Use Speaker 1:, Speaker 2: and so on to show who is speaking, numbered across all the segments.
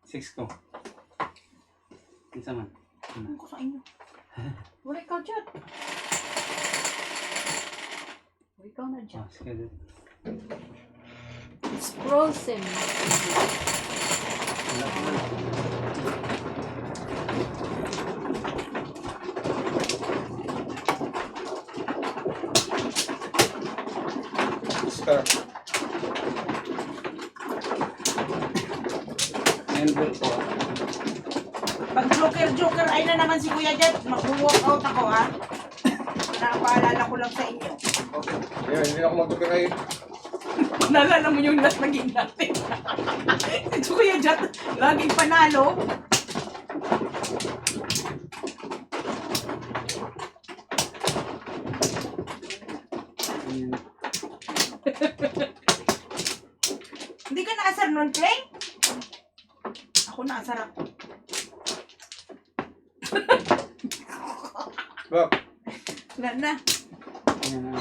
Speaker 1: 6 ko. Isa man.
Speaker 2: Ano ko sa inyo? Wala ikaw dyan. Wala ikaw na dyan.
Speaker 1: Sige.
Speaker 2: It's frozen.
Speaker 1: Wala ko na.
Speaker 3: Scar.
Speaker 1: Member ko.
Speaker 4: Pag joker ay na naman si Kuya Jet, mag-walk out ako ha. Nakapaalala ko lang sa inyo.
Speaker 3: Yeah, hindi ako mag-copyright.
Speaker 4: Naalala mo yung last na game natin. Si Kuya Jet, laging panalo.
Speaker 1: Ayan.
Speaker 4: Hindi ka naasar nun, Clay? Ako naasar ako.
Speaker 3: Bak,
Speaker 4: Wala na.
Speaker 1: Ayan na.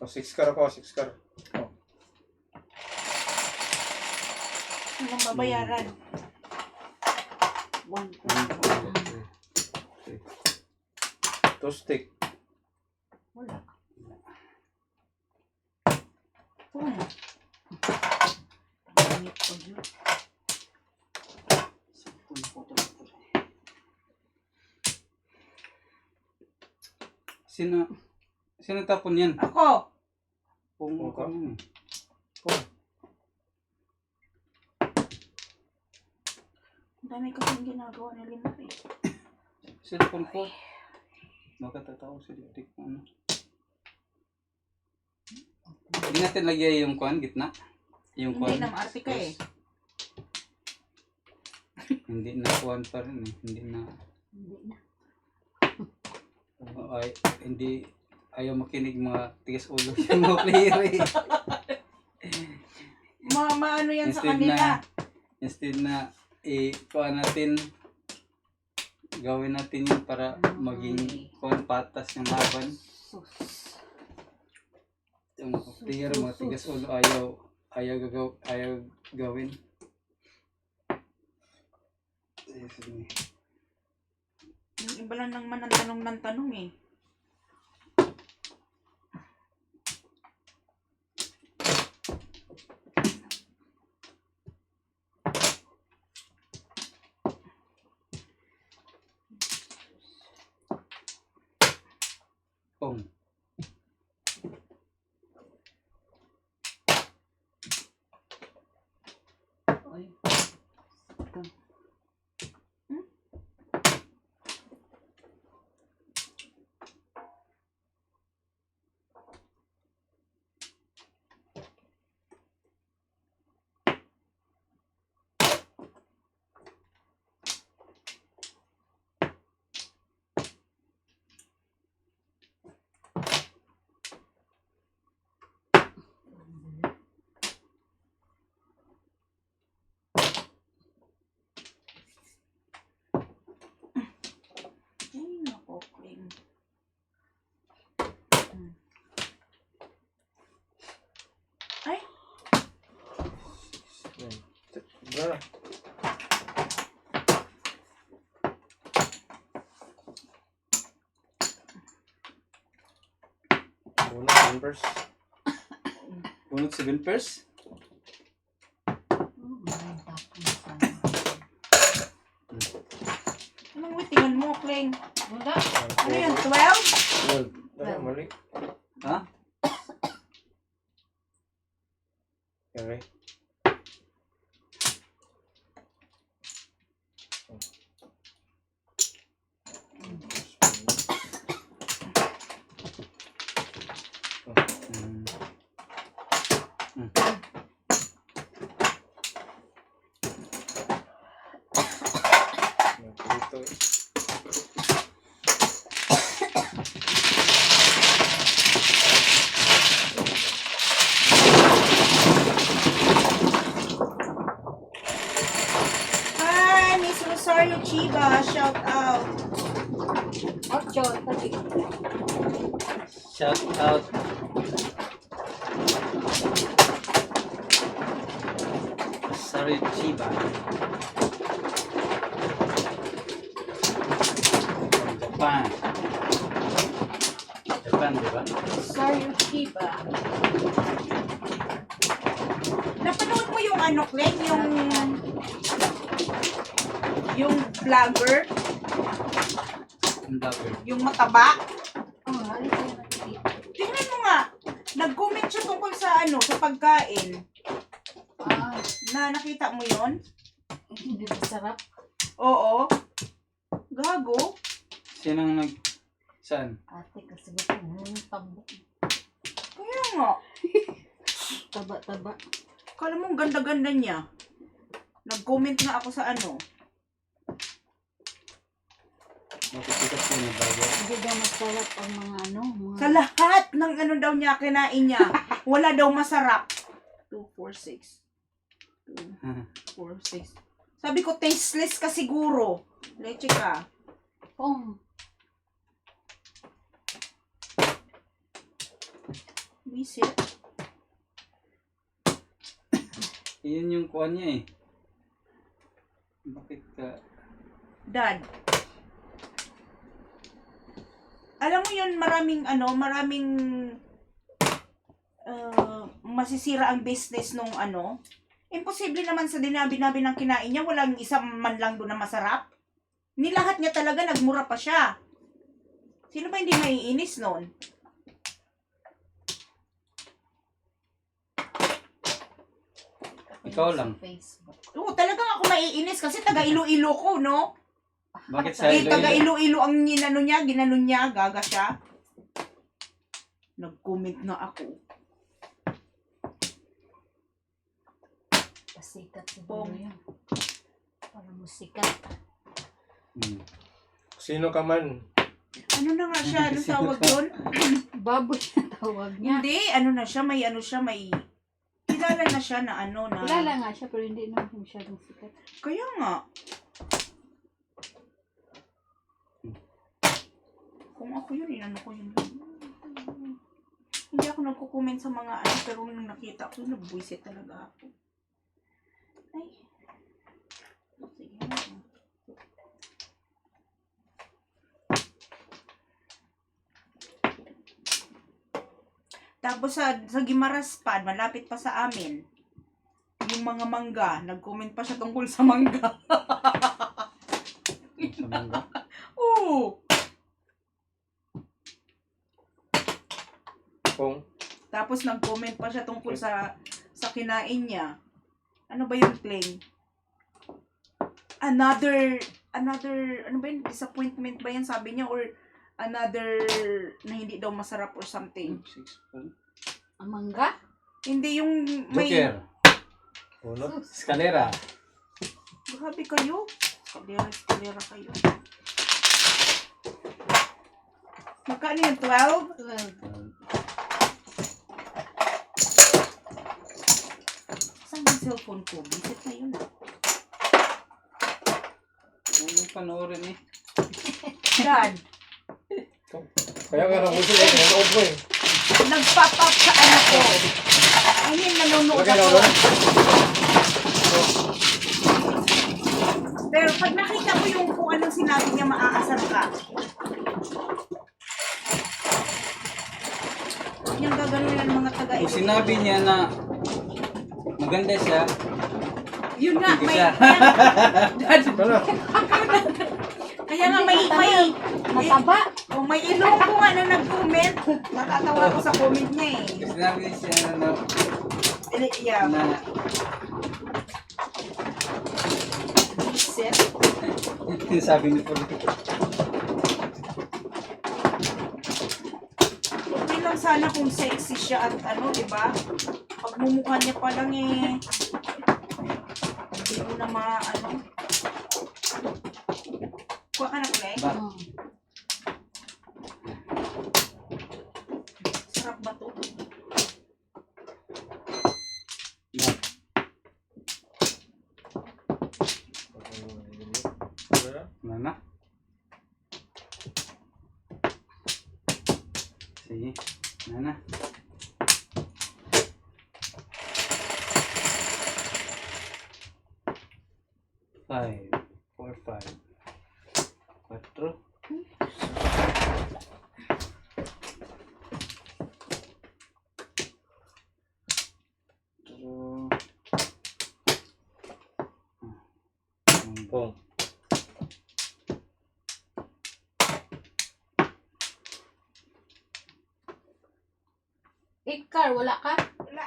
Speaker 3: oh, 6 car ako, 6 car. Oh.
Speaker 4: Anong babayaran?
Speaker 2: 1,
Speaker 3: 2 stick.
Speaker 2: Wala. Gamit ko yun.
Speaker 1: Sino tapon yan?
Speaker 4: Ako.
Speaker 1: Kung
Speaker 3: Kung ka.
Speaker 1: ano eh.
Speaker 4: Ang dami kasing ginagawa na Linda eh.
Speaker 1: Cellphone ko. Makatatawa sa dikdik mo ano. Hindi natin lagyan yung kuan, gitna. Yung
Speaker 4: Hindi
Speaker 1: kuan.
Speaker 4: na maarte ka eh.
Speaker 1: Hindi na kuan pa rin eh. Hindi na.
Speaker 2: Hindi na.
Speaker 1: Ay, hindi. Ayaw makinig mga tigas ulo yung mga player eh.
Speaker 4: Maano yan sa kanila.
Speaker 1: Instead na kuan natin, gawin natin yun para maging kuan patas yung laban.
Speaker 2: Sus.
Speaker 1: Yung mga player, mga tigas ulo ayaw gawin. Sige.
Speaker 4: Yung iba lang nang manantanong ng tanong eh.
Speaker 1: Pong.
Speaker 2: Ay. Ito.
Speaker 4: Ay, nako, Clay. Ay,
Speaker 3: Wala na. Una, numbers.
Speaker 1: Bunot 7 pairs.
Speaker 2: Maraming tapon sana.
Speaker 4: anong witingan mo, Clay?
Speaker 2: Wala.
Speaker 4: Ano yan, 12?
Speaker 3: Wala, mali.
Speaker 1: Ha?
Speaker 3: Okay. Ito.
Speaker 4: Hi, Miss Rosario Chiba. Shout out.
Speaker 2: Ocho. Tabi.
Speaker 1: shout out. Sorry, Chiba. Japan. Japan, di ba?
Speaker 2: Sorry, Shiba.
Speaker 4: Napanood mo yung ano, Glenn? Yung vlogger?
Speaker 1: Ang dapper.
Speaker 4: Yung mataba?
Speaker 2: Oh, alis na nakikita.
Speaker 4: Tingnan mo nga. Nag-comment siya tungkol sa ano, sa pagkain.
Speaker 2: Ah,
Speaker 4: Na nakita mo yon?
Speaker 2: hindi ba sarap?
Speaker 4: Oo. Gago.
Speaker 1: Sinong nag... Saan?
Speaker 2: Ate, kasi ba tabo.
Speaker 4: Kaya nga.
Speaker 2: Taba-taba.
Speaker 4: Kala mo ang ganda-ganda niya. Nag-comment nga ako sa ano.
Speaker 1: Makikita ko yung bago.
Speaker 2: Hindi daw masarap ang mga ano. Mga...
Speaker 4: Sa lahat ng ano daw niya, kinain niya. Wala daw masarap. 2, 4, 6. 2, 4, 6. Sabi ko, tasteless ka siguro. Leche ka.
Speaker 2: Pong.
Speaker 4: Visit.
Speaker 1: Iyon yung kuha niya eh. Bakit ka...
Speaker 4: Dad. Alam mo yun, maraming masisira ang business nung ano. Imposible naman sa dinabi-nabi ng kinain niya, walang isang man lang doon na masarap. Nilahat niya talaga, nagmura pa siya. Sino ba hindi maiinis noon?
Speaker 1: Ikaw lang.
Speaker 2: Sa Facebook.
Speaker 4: Oo, talagang ako maiinis kasi taga Iloilo ko, no?
Speaker 1: Bakit sa
Speaker 4: Taga
Speaker 1: Iloilo?
Speaker 4: Iloilo ang ginanon niya, gaga siya. Nag-comment na ako.
Speaker 2: Pasikat siguro
Speaker 4: Pong.
Speaker 2: yun. Para musikat.
Speaker 1: Hmm.
Speaker 3: Sino ka man?
Speaker 4: Ano na nga siya, ano tawag doon?
Speaker 2: Baboy na tawag niya.
Speaker 4: Hindi, ano na siya, may kilala na siya na ano na.
Speaker 2: Kilala nga siya pero hindi naman masyadong sikat.
Speaker 4: Kaya nga. Kung ako yun, inano ko yun. Hindi ako nagko-comment sa mga ano, pero nung nakita ko, nabbuisit talaga ako. Ay. Sige na. Tapos sa Gimaras pa, malapit pa sa amin. Yung mga mangga, nag-comment pa siya tungkol sa mangga.
Speaker 1: Sa mangga.
Speaker 4: Oo.
Speaker 3: Pong.
Speaker 4: Tapos nag-comment pa siya tungkol sa kinain niya. Ano ba yung claim? Another, ano ba yun? Disappointment ba yan sabi niya? Or another na hindi daw masarap or something?
Speaker 2: Ang mangga?
Speaker 4: Hindi yung may...
Speaker 1: Joker.
Speaker 3: Uno.
Speaker 1: Escalera.
Speaker 4: Grabe kayo. Kalera kayo. Magkano yung 12?
Speaker 2: Well,
Speaker 4: Saan yung cellphone ko? Visit na yun.
Speaker 1: Ano panoorin eh?
Speaker 4: Dad,
Speaker 3: Kaya nga nang usin eh. Nanood mo eh.
Speaker 4: nag-pop up sa ano ko. Ayun, nanonood
Speaker 3: Lagay na
Speaker 4: ako.
Speaker 3: ulo.
Speaker 4: Pero pag nakita ko yung kung anong sinabi niya, maaasar ka. Yung gagawin ng mga taga
Speaker 1: Kung sinabi niya na maganda siya,
Speaker 4: Yun nga,
Speaker 1: hindi
Speaker 4: may...
Speaker 1: siya.
Speaker 3: Ano?
Speaker 4: Kaya nga may
Speaker 2: mataba.
Speaker 4: may ilong ko nga na nag-comment. Natatawa ako sa comment niya eh.
Speaker 1: Kung sinabi siya na
Speaker 4: Yeah.
Speaker 1: na
Speaker 4: Set.
Speaker 1: sabi ni Paul.
Speaker 4: Okay lang sana kung sexy siya at ano, di ba? Pagmumukha niya pa lang eh. Hindi mo na ano. Kuha ka na kulay?
Speaker 1: Ba?
Speaker 2: Hmm.
Speaker 4: Sarap ba to?
Speaker 1: Ano na? Sige. Na. 5, 4, 5, 4.
Speaker 3: Pong.
Speaker 2: Ikar, wala ka?
Speaker 4: Wala.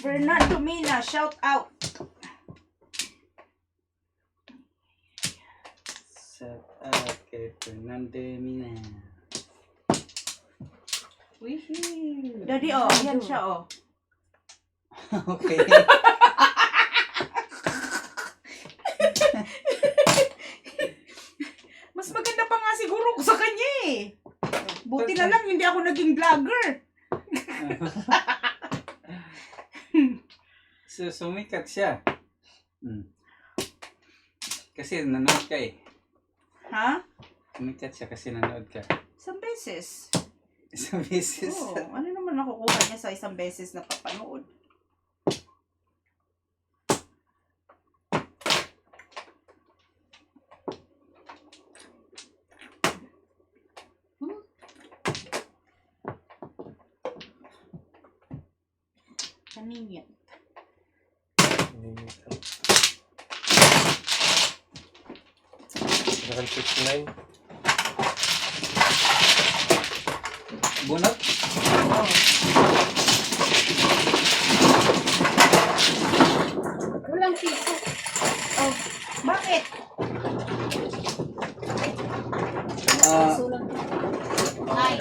Speaker 4: Fernando Mina, shout out.
Speaker 1: Shout out kay Fernando Mina.
Speaker 2: Wihee.
Speaker 4: Daddy, oh, yan siya, oh.
Speaker 1: Okay.
Speaker 4: Mas maganda pa nga siguro ko sa kanya eh. Buti na lang hindi ako naging vlogger.
Speaker 1: So, sumikat siya. Kasi nanood ka eh.
Speaker 4: Ha?
Speaker 1: Sumikat siya kasi nanood ka.
Speaker 4: Isang beses.
Speaker 1: Isang beses.
Speaker 4: Oo, ano naman nakukuha niya sa isang beses na papanood? Kanin yan.
Speaker 3: Second 69.
Speaker 1: Bunot?
Speaker 4: Oh.
Speaker 2: Walang piso.
Speaker 4: Oh, bakit?
Speaker 1: Ah,
Speaker 2: Piso lang. Ay,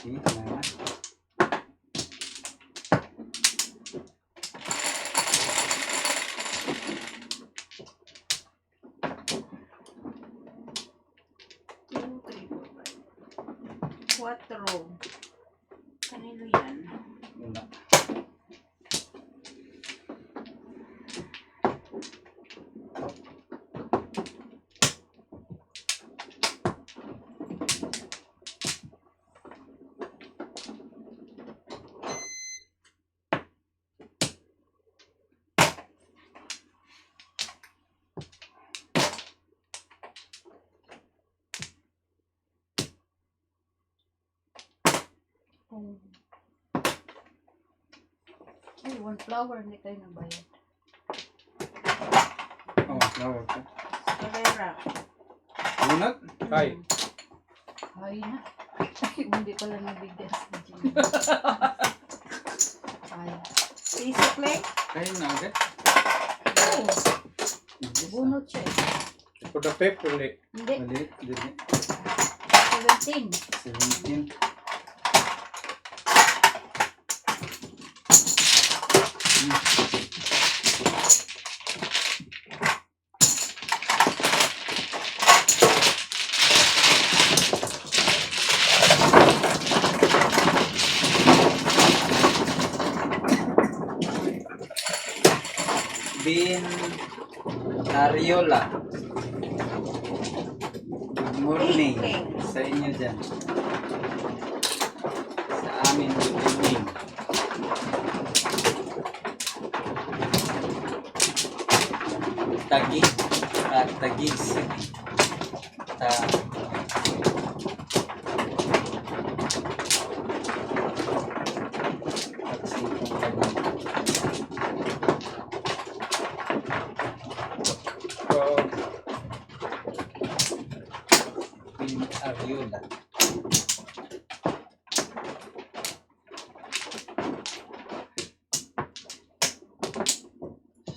Speaker 1: sige na.
Speaker 4: Two, three, four, five. Cuatro. Kanino yan?
Speaker 1: Wala.
Speaker 2: oh. Ay, one flower, hindi tayo nabayad.
Speaker 1: Oh, flower ka.
Speaker 4: Carrera.
Speaker 1: Bunot?
Speaker 3: Hi.
Speaker 2: Ay na. Ay, hindi pala nabigyan sa Jimmy. Ay.
Speaker 4: Basic lang?
Speaker 1: Kayo na agad?
Speaker 2: Oh,
Speaker 1: Yes,
Speaker 2: bunot siya eh.
Speaker 3: For the pep, hindi.
Speaker 2: Hindi,
Speaker 1: Maliit, dili.
Speaker 2: 17.
Speaker 1: 17. Bin Ariola. Good morning sa inyo dyan. Sa amin, good evening. Tagig. Tagig. Ariola.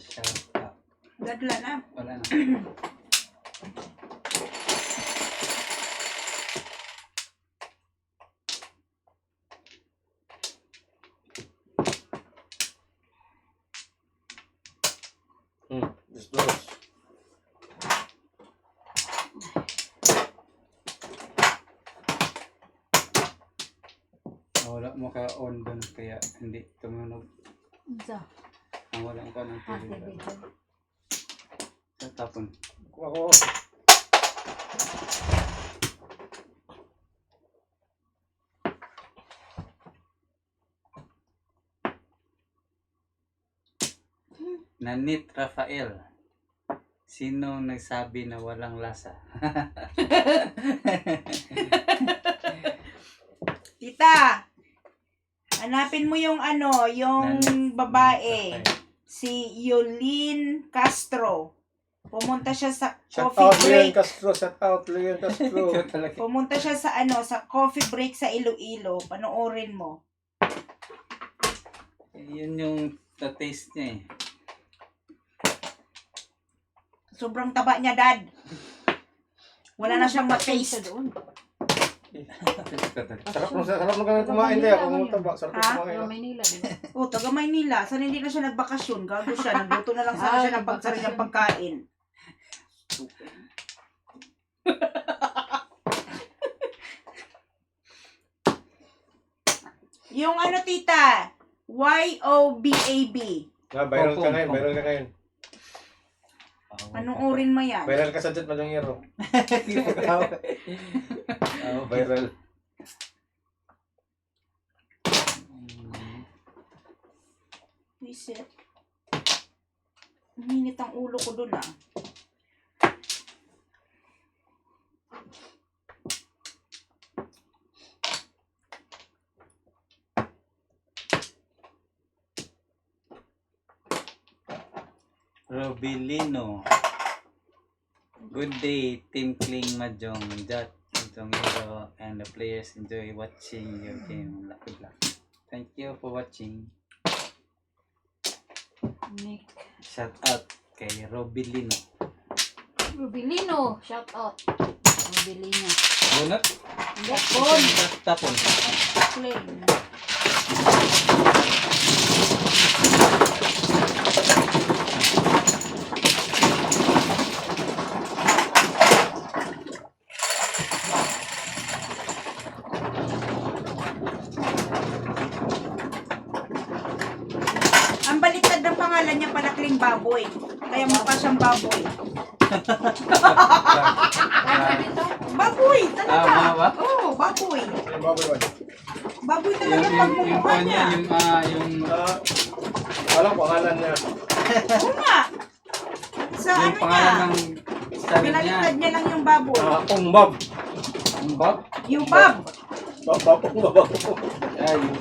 Speaker 1: Shout out.
Speaker 4: Gadla na.
Speaker 1: Wala na.
Speaker 3: Just those.
Speaker 1: Wala mo ka-on doon kaya hindi tumunog.
Speaker 2: Isa.
Speaker 1: Wala mo ka ng
Speaker 2: Ate,
Speaker 1: tubig.
Speaker 2: dito.
Speaker 1: Sa tapon.
Speaker 3: Ako.
Speaker 1: Nanit Rafael. Sino nagsabi na walang lasa?
Speaker 4: Tita, hanapin mo yung ano, yung babae.
Speaker 1: Rafael.
Speaker 4: Si Yolene Castro. Pumunta siya sa
Speaker 3: Shout
Speaker 4: coffee
Speaker 3: out Leon
Speaker 4: break.
Speaker 3: Castro. Shout out Leon Castro.
Speaker 1: Ikaw talaga.
Speaker 4: Pumunta siya sa ano, sa coffee break sa Iloilo. Panoorin mo.
Speaker 1: Yun yung taste niya eh.
Speaker 4: Sobrang taba niya, Dad. Wala na siyang
Speaker 2: Siya
Speaker 4: ma-taste.
Speaker 2: doon.
Speaker 3: Sarap nung kami kumain kaya kung taba. Sarap nung
Speaker 4: Ha?
Speaker 3: kumain.
Speaker 2: Pero Maynila, di ba?
Speaker 4: Oh, taga Maynila. Sana hindi na siya nagbakasyon. Gago siya. Nagluto na lang sana
Speaker 2: Ah,
Speaker 4: siya ng pagsarilang pagkain. Yung ano, tita? YOBAB.
Speaker 3: Viral ka ngayon. Viral ka ngayon.
Speaker 4: Panoorin mo yan.
Speaker 3: Viral ka sa chat Madong Hero. Viral.
Speaker 4: Visit. Uminit ang ulo ko dun ah.
Speaker 1: Robilino. Good day, Team Kling Mahjong, Jat, Mahjong Hero, and the players enjoy watching your game. Good luck. Thank you for watching.
Speaker 2: Nick.
Speaker 1: Shout out kay Robilino.
Speaker 2: Rubilino. Shout out. Rubilino.
Speaker 1: Bunot?
Speaker 2: Hindi.
Speaker 1: Tapon.
Speaker 2: Plain.
Speaker 4: Ang baliktad ng pangalan niya pala Kling Baboy. Kaya mukha siyang baboy.
Speaker 2: Ano dito?
Speaker 4: Baboy! Talaga!
Speaker 1: ba?
Speaker 4: Oo, baboy.
Speaker 3: Yung baboy ba?
Speaker 4: Baboy
Speaker 1: Yung,
Speaker 4: talaga
Speaker 1: yung,
Speaker 4: pagmumukha
Speaker 1: yung, yung,
Speaker 4: niya.
Speaker 1: yung,
Speaker 3: Walang pangalan niya.
Speaker 4: Oo nga. Sa
Speaker 1: yung
Speaker 4: ano niya,
Speaker 1: pangalan ng sabi niya.
Speaker 4: pinaliktad niya lang yung baboy.
Speaker 3: Umbab.
Speaker 1: Ang bab?
Speaker 4: Yung bab.
Speaker 3: Babab.
Speaker 1: Ay, yung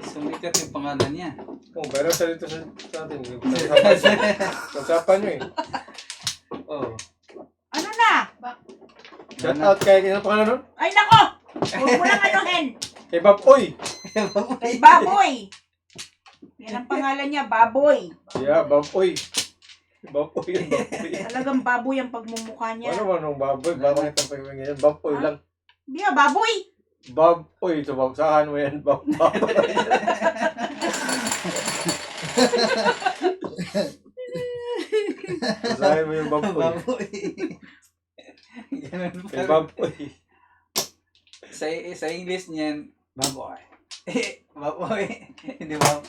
Speaker 1: sumikat yung pangalan niya.
Speaker 3: Oh, pero sa dito sa atin. Pagsapan nyo eh.
Speaker 1: Oh.
Speaker 4: Ano na?
Speaker 3: Shout out kay ano pangalan nun?
Speaker 4: Ay nako! Huwag mo lang anuhin.
Speaker 3: Kay Bob Oy.
Speaker 4: Kay Baboy. Yan ang pangalan niya, Baboy.
Speaker 3: Yeah, Bob Oy. Bob Oy yun, Bob Oy.
Speaker 4: Talagang baboy ang pagmumukha niya.
Speaker 3: Ano ba nung baboy? Bakit ito pa yung ganyan? Bob Oy lang.
Speaker 4: Di ba, baboy?
Speaker 3: Bob Oy. Ito Bob. Saan mo yan? Bob. Basahin mo yung Bob Oy.
Speaker 1: Baboy. Ganun
Speaker 3: Kay
Speaker 1: pa.
Speaker 3: Bob Oy.
Speaker 1: Sa English niyan, baboy. Baboy. Hindi ba?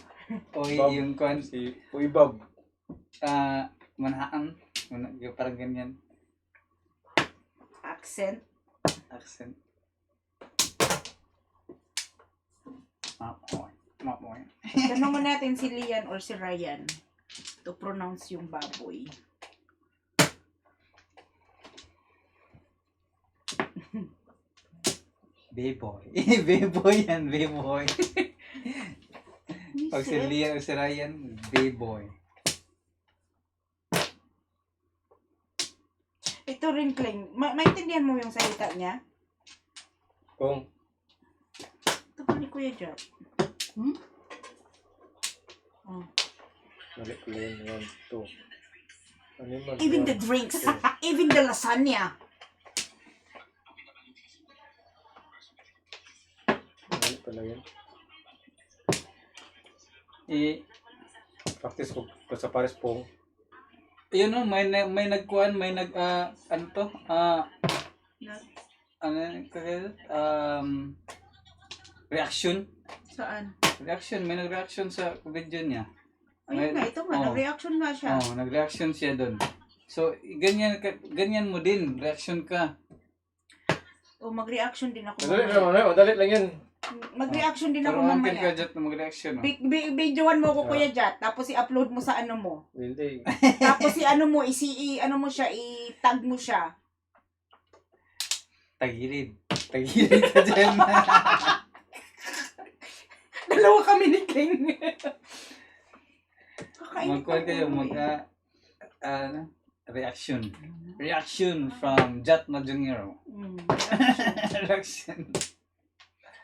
Speaker 1: Oy,
Speaker 3: Bob.
Speaker 1: yung kwan.
Speaker 3: Si Uy Bob.
Speaker 1: Manhaan. Parang ganyan.
Speaker 4: Accent.
Speaker 1: Accent. Mapoy. Mapoy.
Speaker 4: Tanong natin si Lian or si Ryan to pronounce yung baboy.
Speaker 1: B-boy. B-boy yan, B-boy. Pag si Lia o si Ryan, B-boy.
Speaker 4: Ito rin, Kling. Maintindihan mo yung salita niya?
Speaker 3: Kung,
Speaker 4: Ito pa ni Kuya Jot.
Speaker 2: Hmm?
Speaker 4: Oh.
Speaker 3: mali ko lang 1, 2. Ano man?
Speaker 4: Even the drinks. Even the lasagna.
Speaker 3: Mali pala yun. Practice ko sa Paris Pong.
Speaker 1: Yun o, may nagkuhan, may ano to? Ano kaya? Reaction.
Speaker 4: Saan?
Speaker 1: Reaction, may nag-reaction sa video niya.
Speaker 4: Ayun nga, ito nga.
Speaker 1: Oh.
Speaker 4: Nag-reaction nga siya.
Speaker 1: Oh, nag-reaction siya doon. So, ganyan mo din, reaction ka.
Speaker 4: O, mag-reaction din ako
Speaker 3: Madali
Speaker 4: mamaya.
Speaker 3: lang, ano? Madali lang yan.
Speaker 4: Mag-reaction din ako
Speaker 1: Pero ang ka
Speaker 4: mamaya.
Speaker 1: Jat na mag-reaction. Oh.
Speaker 4: Videoan mo ko, Kuya Jat. Tapos i-upload mo sa ano mo.
Speaker 3: Hindi.
Speaker 4: Tapos ano mo, ano mo siya, i-tag mo siya.
Speaker 1: Tagilid. Tagilid ka dyan.
Speaker 4: Dalawa kami ni Kling. Kakainit
Speaker 1: Magkuhan kayo, reaction. Reaction from Jat Majungiro. Reaction.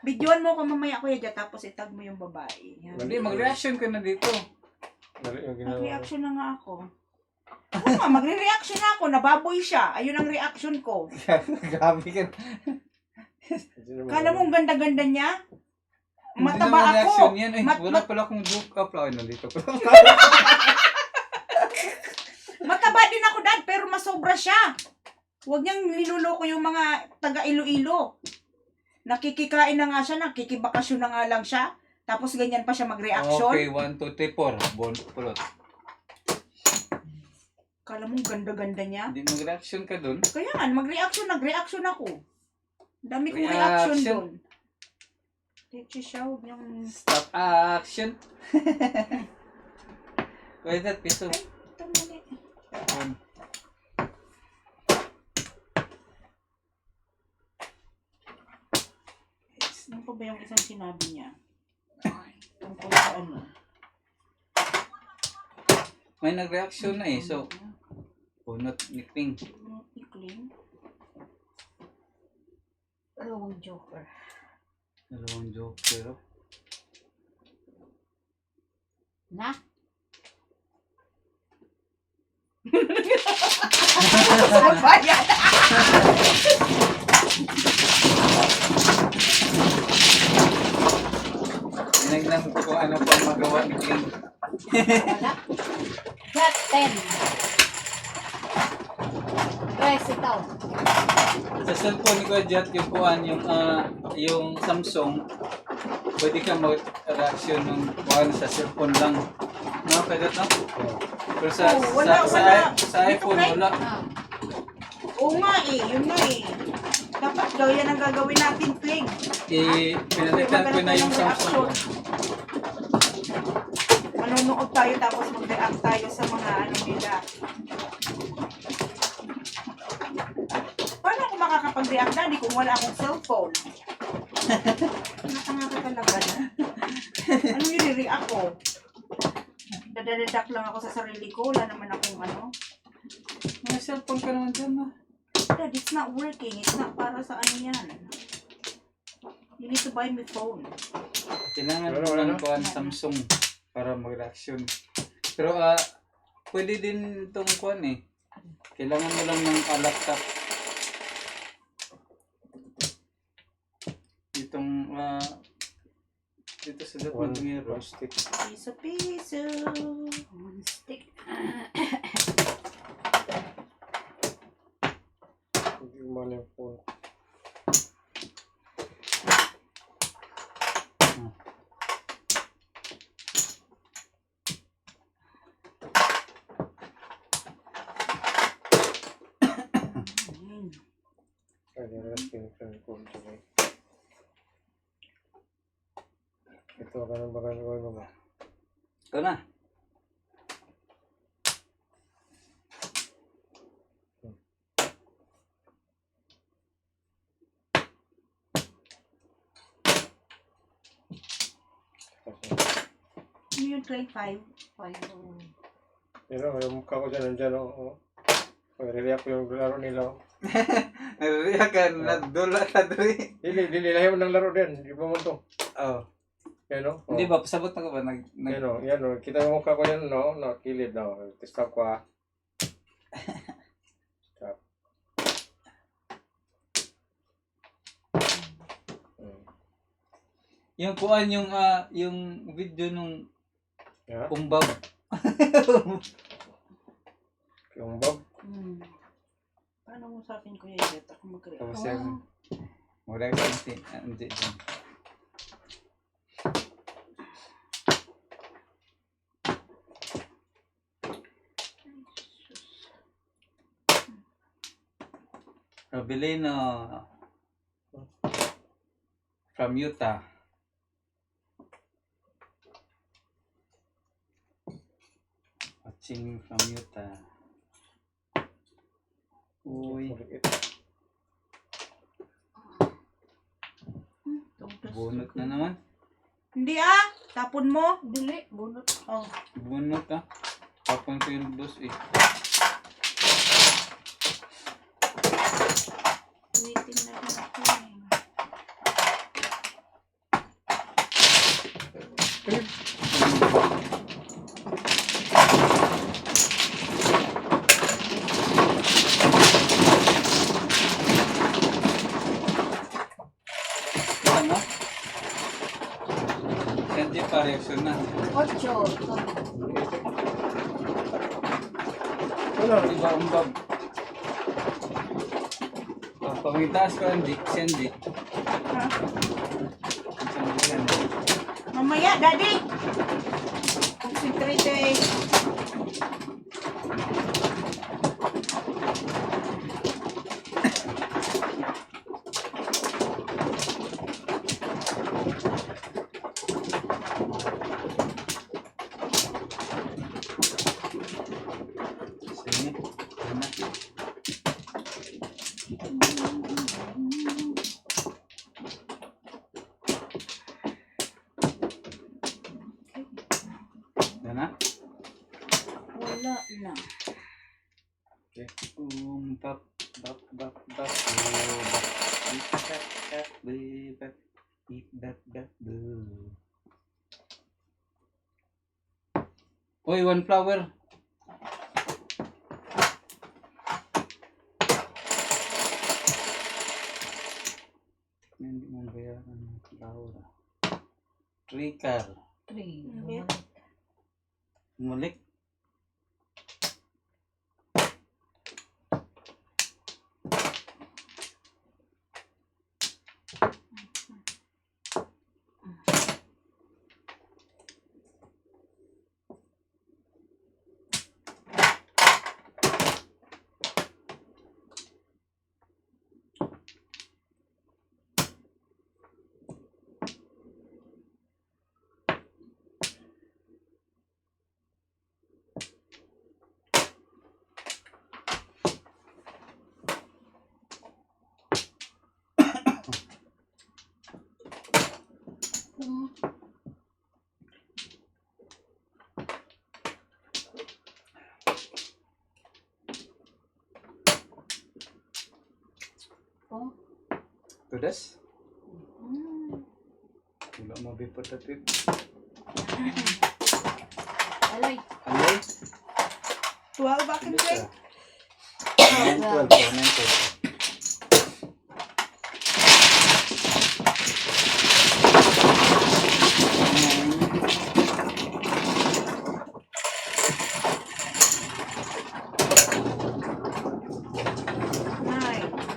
Speaker 4: Videoan mo ko mamaya, Kuya Jat. Tapos itag mo yung babae. Yan.
Speaker 1: Hindi, mag-reaction ka na dito.
Speaker 3: Madali yung ginawa.
Speaker 4: Mag-reaction na nga ako. Oo nga, magre-reaction na ako. Nababoy siya. Ayun ang reaction ko.
Speaker 1: Grabe ka.
Speaker 4: Kala mo ang ganda-ganda niya?
Speaker 1: Hindi
Speaker 4: Mataba
Speaker 1: naman
Speaker 4: ako.
Speaker 1: reaction yan. Ay,
Speaker 4: Mat-
Speaker 1: wala pala akong joke up. Ay, nandito pala.
Speaker 4: Mataba din ako, Dad, pero masobra siya. Huwag niyang niluloko yung mga taga Iloilo. Nakikikain na nga siya, nakikibakasyon na nga lang siya. Tapos ganyan pa siya mag-reaction.
Speaker 1: Okay, 1, 2, 3, 4. Pulot.
Speaker 4: Kala mo ganda-ganda niya.
Speaker 1: Hindi mag-reaction ka dun.
Speaker 4: Kaya nga, nag-reaction ako. Dami kong
Speaker 1: Reaction.
Speaker 4: reaction doon. Techi siya, huwag niyang...
Speaker 1: Stop action. Wait, that piso.
Speaker 4: Ito mali. Ano pa ba yung isang sinabi niya? Tungkol sa ano?
Speaker 1: May nag-reaction na eh. So, punot ni Ping.
Speaker 4: Ikling. Dalawang joker.
Speaker 1: Dalawang joke pero.
Speaker 2: Na?
Speaker 4: Saan ba yan?
Speaker 1: Tinagnan ko kung ano pa magawa ni Ping.
Speaker 2: Wala? Got 10. Guys, ito.
Speaker 1: Sa cellphone ko Jat yung kuhan yung Samsung, pwede ka mag-reaction ng kuhan sa cellphone lang. No, kaya no? Pero sa
Speaker 4: Oh, wala.
Speaker 1: sa iPhone
Speaker 4: Dito,
Speaker 1: wala.
Speaker 2: Ah.
Speaker 4: Oo nga eh, yun nga eh. Dapat yan ang gagawin natin, Kling.
Speaker 1: Pinalitan ko na yung Samsung.
Speaker 4: Manonood tayo tapos mag-react tayo sa mga ano nila. Paano ako makakapag-react na? Kung wala akong cellphone. Nakanga ka talaga na. Anong i-react ko? Dadadadak lang ako sa sarili ko. Wala naman akong ano.
Speaker 1: May cellphone ka naman dyan na.
Speaker 4: Dad, it's not working. It's not para sa ano yan. You need to buy me phone.
Speaker 1: Kailangan
Speaker 3: Wala,
Speaker 1: mo
Speaker 3: wala
Speaker 1: lang
Speaker 3: na.
Speaker 1: kuhan Samsung para mag-reaction. Pero pwede din itong kuhan eh. Kailangan mo lang ng laptop. Itong dito sa Jat Majungiro.
Speaker 3: One stick.
Speaker 4: Piso.
Speaker 2: One stick.
Speaker 3: Hindi umano yung phone. Ay, narating ko yung phone today. Ito, ganun ba gagawin mo ba?
Speaker 1: Ito na.
Speaker 3: Kasi,
Speaker 4: yun, Clay? 5?
Speaker 2: 5.
Speaker 3: Yun o, yung mukha ko dyan, nandyan o. Re-react ko yung laro nila.
Speaker 1: Nariya ka na dula ka dre.
Speaker 3: Dili, lahiw ng laro din. Di ba mo to?
Speaker 1: Oh.
Speaker 3: Yan o.
Speaker 1: Hindi ba pasabot na ko ba
Speaker 3: Yan o. Kita yung mukha ko yan, no? No, kilid na. Stop ko ah. Stop.
Speaker 1: yung kuan yung yung video nung
Speaker 3: Yeah.
Speaker 1: umbab.
Speaker 3: Yung Bob.
Speaker 4: Paano mo sa akin, Kuya Jet? Ako mag-react.
Speaker 1: Tapos yung mura kasi hindi. Robilino from Utah. Watching from Utah. Uy, bunot na naman.
Speaker 4: Hindi tapon mo.
Speaker 2: Dili, bunot.
Speaker 4: Oh.
Speaker 1: Bunot Tapon ko yung dos eh.
Speaker 4: Waiting na lang ako
Speaker 1: Ano? Senti pa reaction na.
Speaker 2: 8.
Speaker 3: Wala.
Speaker 1: Iba umbab. Pangitaas ko ang dik, sendi.
Speaker 4: Mamaya, Daddy! Concentrate eh.
Speaker 1: Sige. Ano? Ano?
Speaker 4: Wala na.
Speaker 1: Bap, bap, bap, bap, Uy, one flower. Hindi mo bayaran ng flower. Trikar.
Speaker 2: 3.
Speaker 1: Mulik. Tudas? Wala mabipatatid.
Speaker 2: Alay.
Speaker 1: Alay?
Speaker 4: 12 akin, Clay.
Speaker 1: 12. 12.
Speaker 4: Nine.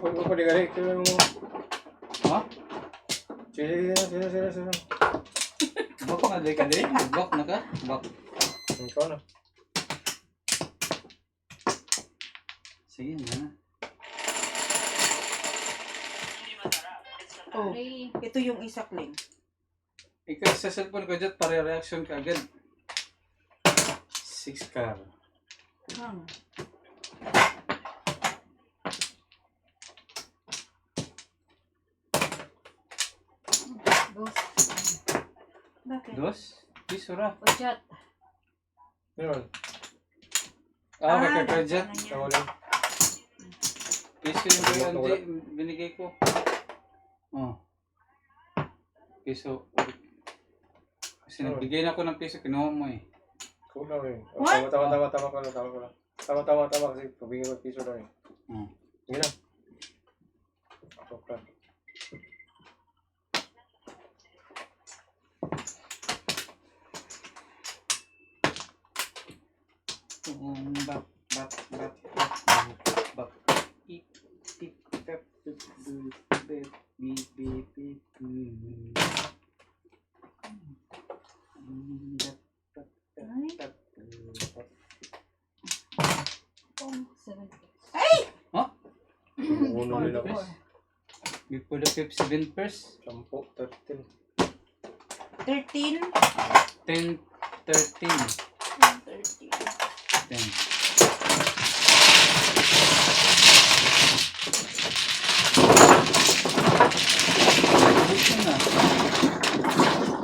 Speaker 3: Huwag pa di gali. Kaya mo.
Speaker 1: Ha?
Speaker 3: Sige.
Speaker 1: Bak na di ka di? Bak na ka? Bak.
Speaker 3: Ikaw na.
Speaker 1: Sige na.
Speaker 4: Oh,
Speaker 2: Ay,
Speaker 4: ito yung isa, Kling.
Speaker 1: Ikaw sa cellphone ko dyan, pare-reaction ka agad. 6 car.
Speaker 4: Hang.
Speaker 2: dos.
Speaker 4: Bakit?
Speaker 1: Dos? Pisura.
Speaker 2: Pachat.
Speaker 3: Yun.
Speaker 1: Kaya ka dyan.
Speaker 4: ano yan?
Speaker 3: Tama lang.
Speaker 1: Piso yung kaya binigay ko. Oh. Piso. Kasi nagbigay na ako ng piso, kinuha mo eh.
Speaker 3: Kulang eh.
Speaker 4: What?
Speaker 3: Tama ko lang. Tama kasi pabingin ko piso lang eh.
Speaker 1: Hmm.
Speaker 3: Sige na. Okay.
Speaker 1: Bak. Ip, tip, tap, tup, du, bet, bi, bi, bi,
Speaker 4: Ay.
Speaker 2: Oh, 7
Speaker 3: Uno nila ko.
Speaker 1: Before the 7 first,
Speaker 3: 10, 13.
Speaker 4: 13?
Speaker 1: 10, 13.
Speaker 4: 13.
Speaker 1: 10. Dito na.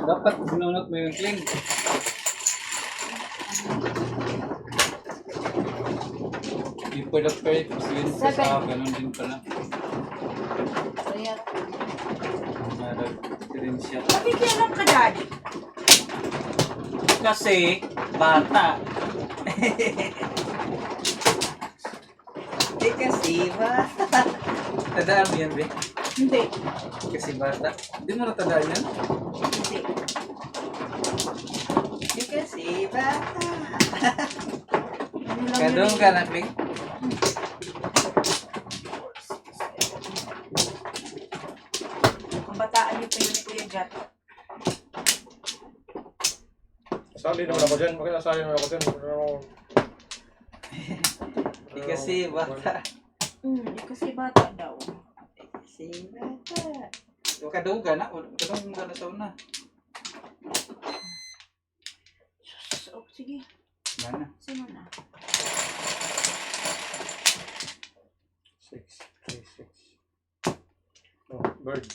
Speaker 1: Dapat sinunod mo yung cling. Before the first 7 first, ganun din pala.
Speaker 2: Kaya,
Speaker 1: Rin siya.
Speaker 4: Nakikialam ka, Daddy.
Speaker 1: Kasi, bata. Kasi, bata. Tadaan mo yan, be?
Speaker 4: Hindi.
Speaker 1: Kasi bata. Hindi mo natadaan yan?
Speaker 4: Hindi.
Speaker 1: Kasi bata.
Speaker 4: Ano lang
Speaker 1: Kadong
Speaker 4: yun
Speaker 1: ka
Speaker 4: eh.
Speaker 1: na, Bing?
Speaker 4: Ang bataan niyo pa yun ni Kuya Jat.
Speaker 3: Sali naman ako dyan. Bakit nasali naman ako dyan?
Speaker 1: Kasi bata.
Speaker 4: Kasi bata daw.
Speaker 1: Kasi bata. Kadong ka na. Kadong ka na sa una.
Speaker 4: So, sige.
Speaker 1: Mana?
Speaker 4: Sino na?
Speaker 3: 6, 3, 6. Oh, bird.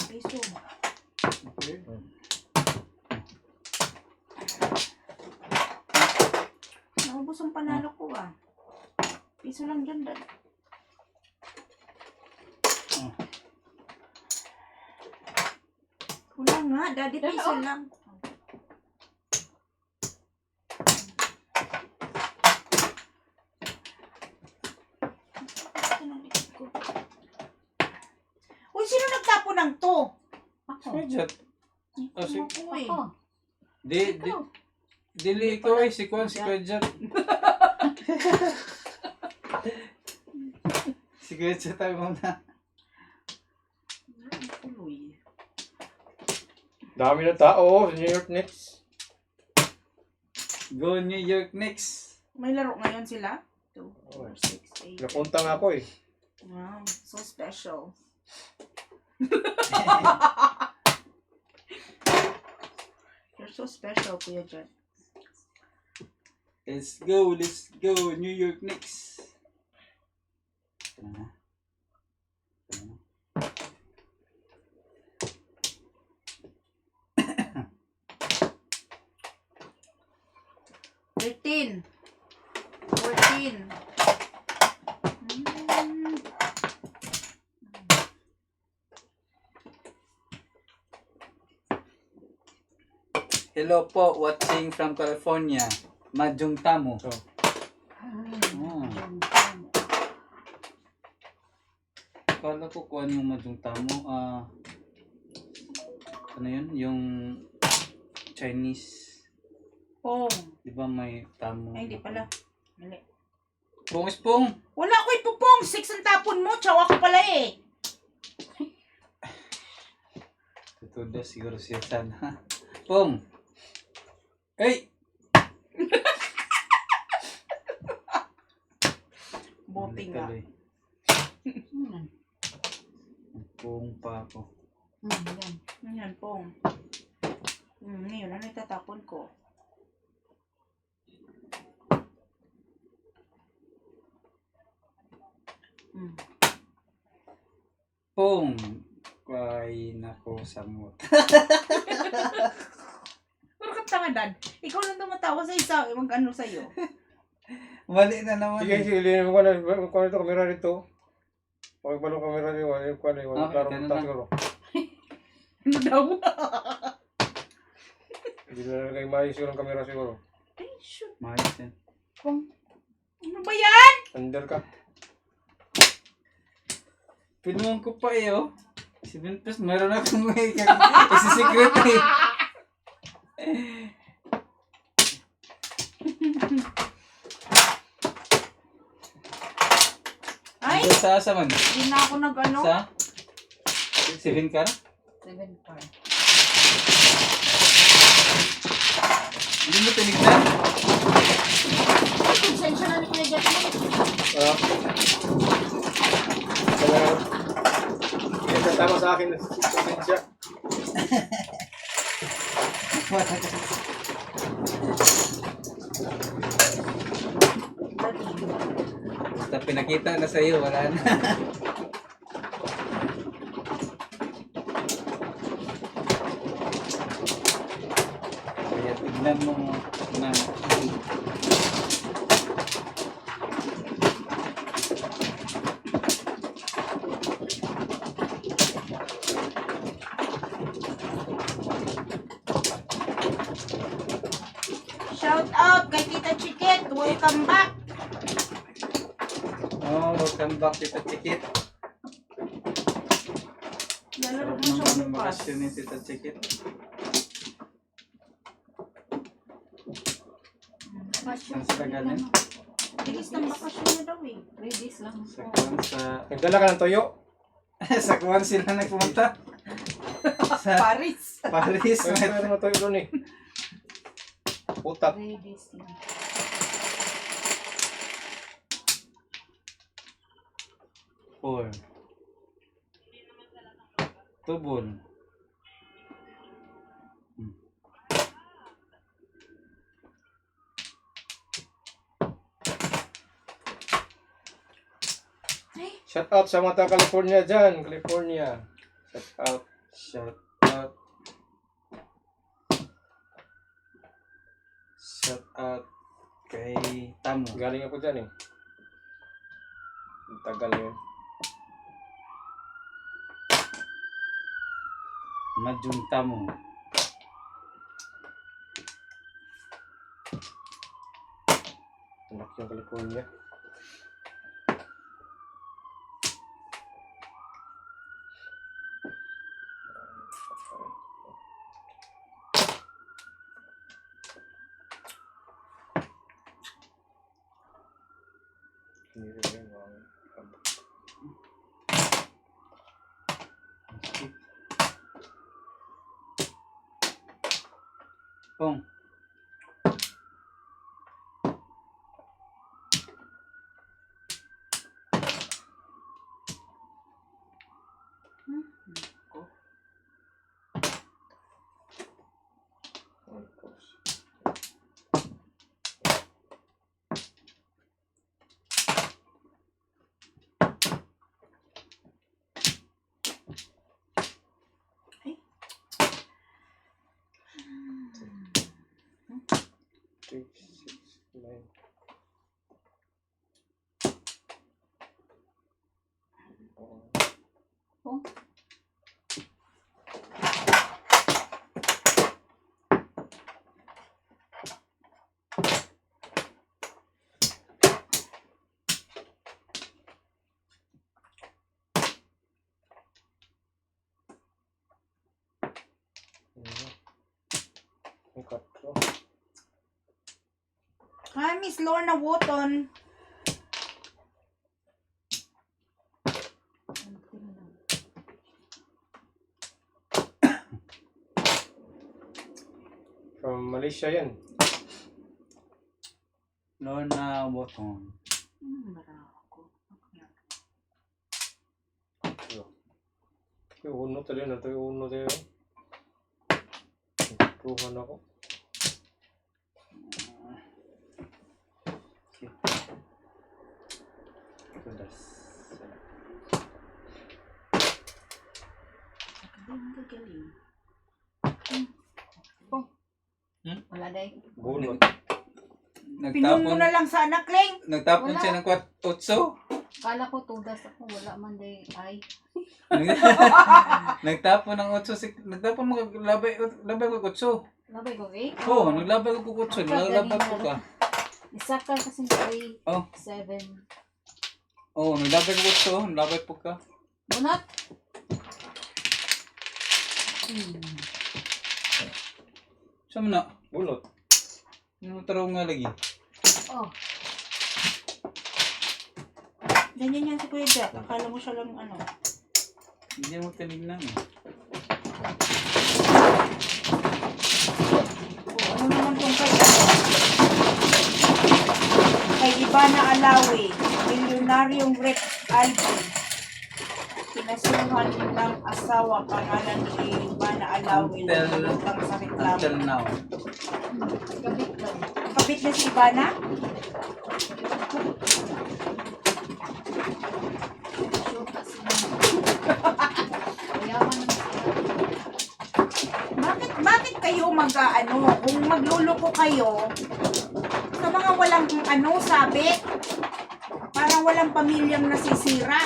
Speaker 4: Piso.
Speaker 1: Okay.
Speaker 4: Naubos ang panalo ko ah. Piso lang dyan, Dad.
Speaker 1: Oh.
Speaker 4: Wala nga, Daddy, piso
Speaker 2: Dalawa.
Speaker 4: lang. Uy, sino nagtapo ng to?
Speaker 2: ako.
Speaker 1: Squidget. Oh, si...
Speaker 4: Ako eh.
Speaker 2: Ako. Ikaw.
Speaker 1: Dili ikaw eh. Si Kwan, si Squidget. Si Squidget tayo muna.
Speaker 4: Tuloy.
Speaker 3: Dami ng tao. New York Knicks.
Speaker 1: Go New York Knicks.
Speaker 4: May laro ngayon sila? 2,
Speaker 3: Oh.
Speaker 4: 4, 6, 8.
Speaker 3: Napunta nga ako eh.
Speaker 4: Wow, so special. You're so special, Kuya Jan.
Speaker 1: Let's go New York Knicks.
Speaker 4: Thirteen. 14.
Speaker 1: Hello po, watching from California. Majung Tamo.
Speaker 3: So,
Speaker 1: Kala ko kung ano yung Majung Tamo. Ano yun? Yung Chinese.
Speaker 4: Pong.
Speaker 1: Di ba may tamo?
Speaker 4: Ay, hindi pala. Mali.
Speaker 1: Pong is pong.
Speaker 4: Wala ko ipupong. 6 ang tapon mo. Tsawa ko pala eh.
Speaker 1: Tutudo siguro siya sana. Pong. Hey!
Speaker 4: Buti nga.
Speaker 1: Tuloy. Pong pa ako.
Speaker 2: Yan.
Speaker 4: Yan, pong. Ngayon, ano itatapon ko?
Speaker 1: Pong. Kain ako sa mut.
Speaker 4: Pero kang tanga, Dad. Ikaw lang tumatawa sa isa. Mag-ano sa'yo.
Speaker 1: Mali na naman.
Speaker 3: Sige, sige, ilinin mo ko na ito, kamera dito. Huwag ba ng kamera dito, wala klaro
Speaker 1: ganun
Speaker 3: punta
Speaker 1: lang.
Speaker 3: siguro.
Speaker 4: Ano daw?
Speaker 3: Hindi na nalagay maayos siguro ang kamera siguro.
Speaker 4: Ay, shoot.
Speaker 1: Mayos yan.
Speaker 4: Pong. Ano ba yan?
Speaker 3: Under ka.
Speaker 1: Pinuhan ko pa eh, oh. 7 pesos, meron akong isi-secret eh.
Speaker 4: Ay,
Speaker 1: Sa man?
Speaker 4: hindi na ako nag-ano.
Speaker 1: Sa? 7 ka?
Speaker 2: 7 car.
Speaker 1: Hindi mo tinignan?
Speaker 4: Konsensya na ni Kuya Jasmine.
Speaker 3: Ito tama sa akin, konsensya.
Speaker 1: Basta pinakita na sa'yo, wala na. Kaya tignan mo na.
Speaker 4: Shout out kay Tita Chiquet. Welcome back.
Speaker 1: Oh, welcome back, Tita Chikit.
Speaker 4: Lalaro
Speaker 1: Sarap
Speaker 4: mo siya
Speaker 1: naman
Speaker 4: bukas.
Speaker 1: bakasyon ni Tita Chikit. Saan sila galing?
Speaker 4: Bilis ng bakasyon niya daw eh.
Speaker 2: 3 days lang.
Speaker 1: Sa kuwan sa...
Speaker 3: Nagdala ka ng toyo?
Speaker 1: sa kuwan sila nagpumunta. Sa
Speaker 4: Paris.
Speaker 1: Paris.
Speaker 3: Ay, meron na toyo doon eh. Utak.
Speaker 2: 3 days lang.
Speaker 1: Four. Tubol.
Speaker 3: Shout out sa mga California dyan. California. Shout out.
Speaker 1: Shout out. Shout out kay Tamo.
Speaker 3: Galing ako dyan eh. Ang tagal yun.
Speaker 1: Majung Tamo.
Speaker 3: Anak yung California.
Speaker 1: Pong.
Speaker 3: Three, six, nine.
Speaker 2: Oh.
Speaker 3: Ang katlo.
Speaker 4: Hi, Miss Lorna Wotton.
Speaker 3: From Malaysia yan.
Speaker 1: Lorna Botong.
Speaker 2: Barako.
Speaker 3: Yung uno tayo na. Ito yung uno tayo. Tuhan ako.
Speaker 1: Okay. Kudas.
Speaker 2: Galing.
Speaker 4: Wala day.
Speaker 3: Bunot.
Speaker 4: Pinom mo na lang sana, Kling.
Speaker 1: Nagtapon
Speaker 2: Wala.
Speaker 1: siya ng 8.
Speaker 2: Kala ko tudas ako. Wala man day. Ay.
Speaker 1: Nagtapon ng 8. Nagtapon mo labay ko 8.
Speaker 2: Labay ko, eh?
Speaker 1: Oo, naglabay ko 8. Naglabay ko ka.
Speaker 2: Isa ka kasi 3,
Speaker 1: Oh.
Speaker 2: 7.
Speaker 1: Oo, naglabay ko 8. Naglabay po ka.
Speaker 2: Bunot.
Speaker 1: Saan mo na?
Speaker 3: Bunot.
Speaker 1: Ano taraw nga lagi?
Speaker 2: Oh.
Speaker 4: Ganyan yan si Kuya Jack. Akala mo siya lang ano.
Speaker 1: Hindi mo tinignan eh.
Speaker 4: Ano naman tong kay Ivana Alawi, milyonaryong rep album. Pinasuhan ng asawa pangalan ni Ivana Alawi na lumutang sa reklamo.
Speaker 1: Until now.
Speaker 2: Kabit lang.
Speaker 4: Kapit na si Ivana?
Speaker 2: Sure kasi mayaman naman sila.
Speaker 4: Bakit kayo kung magluloko kayo sa mga walang sabi, parang walang pamilyang nasisira.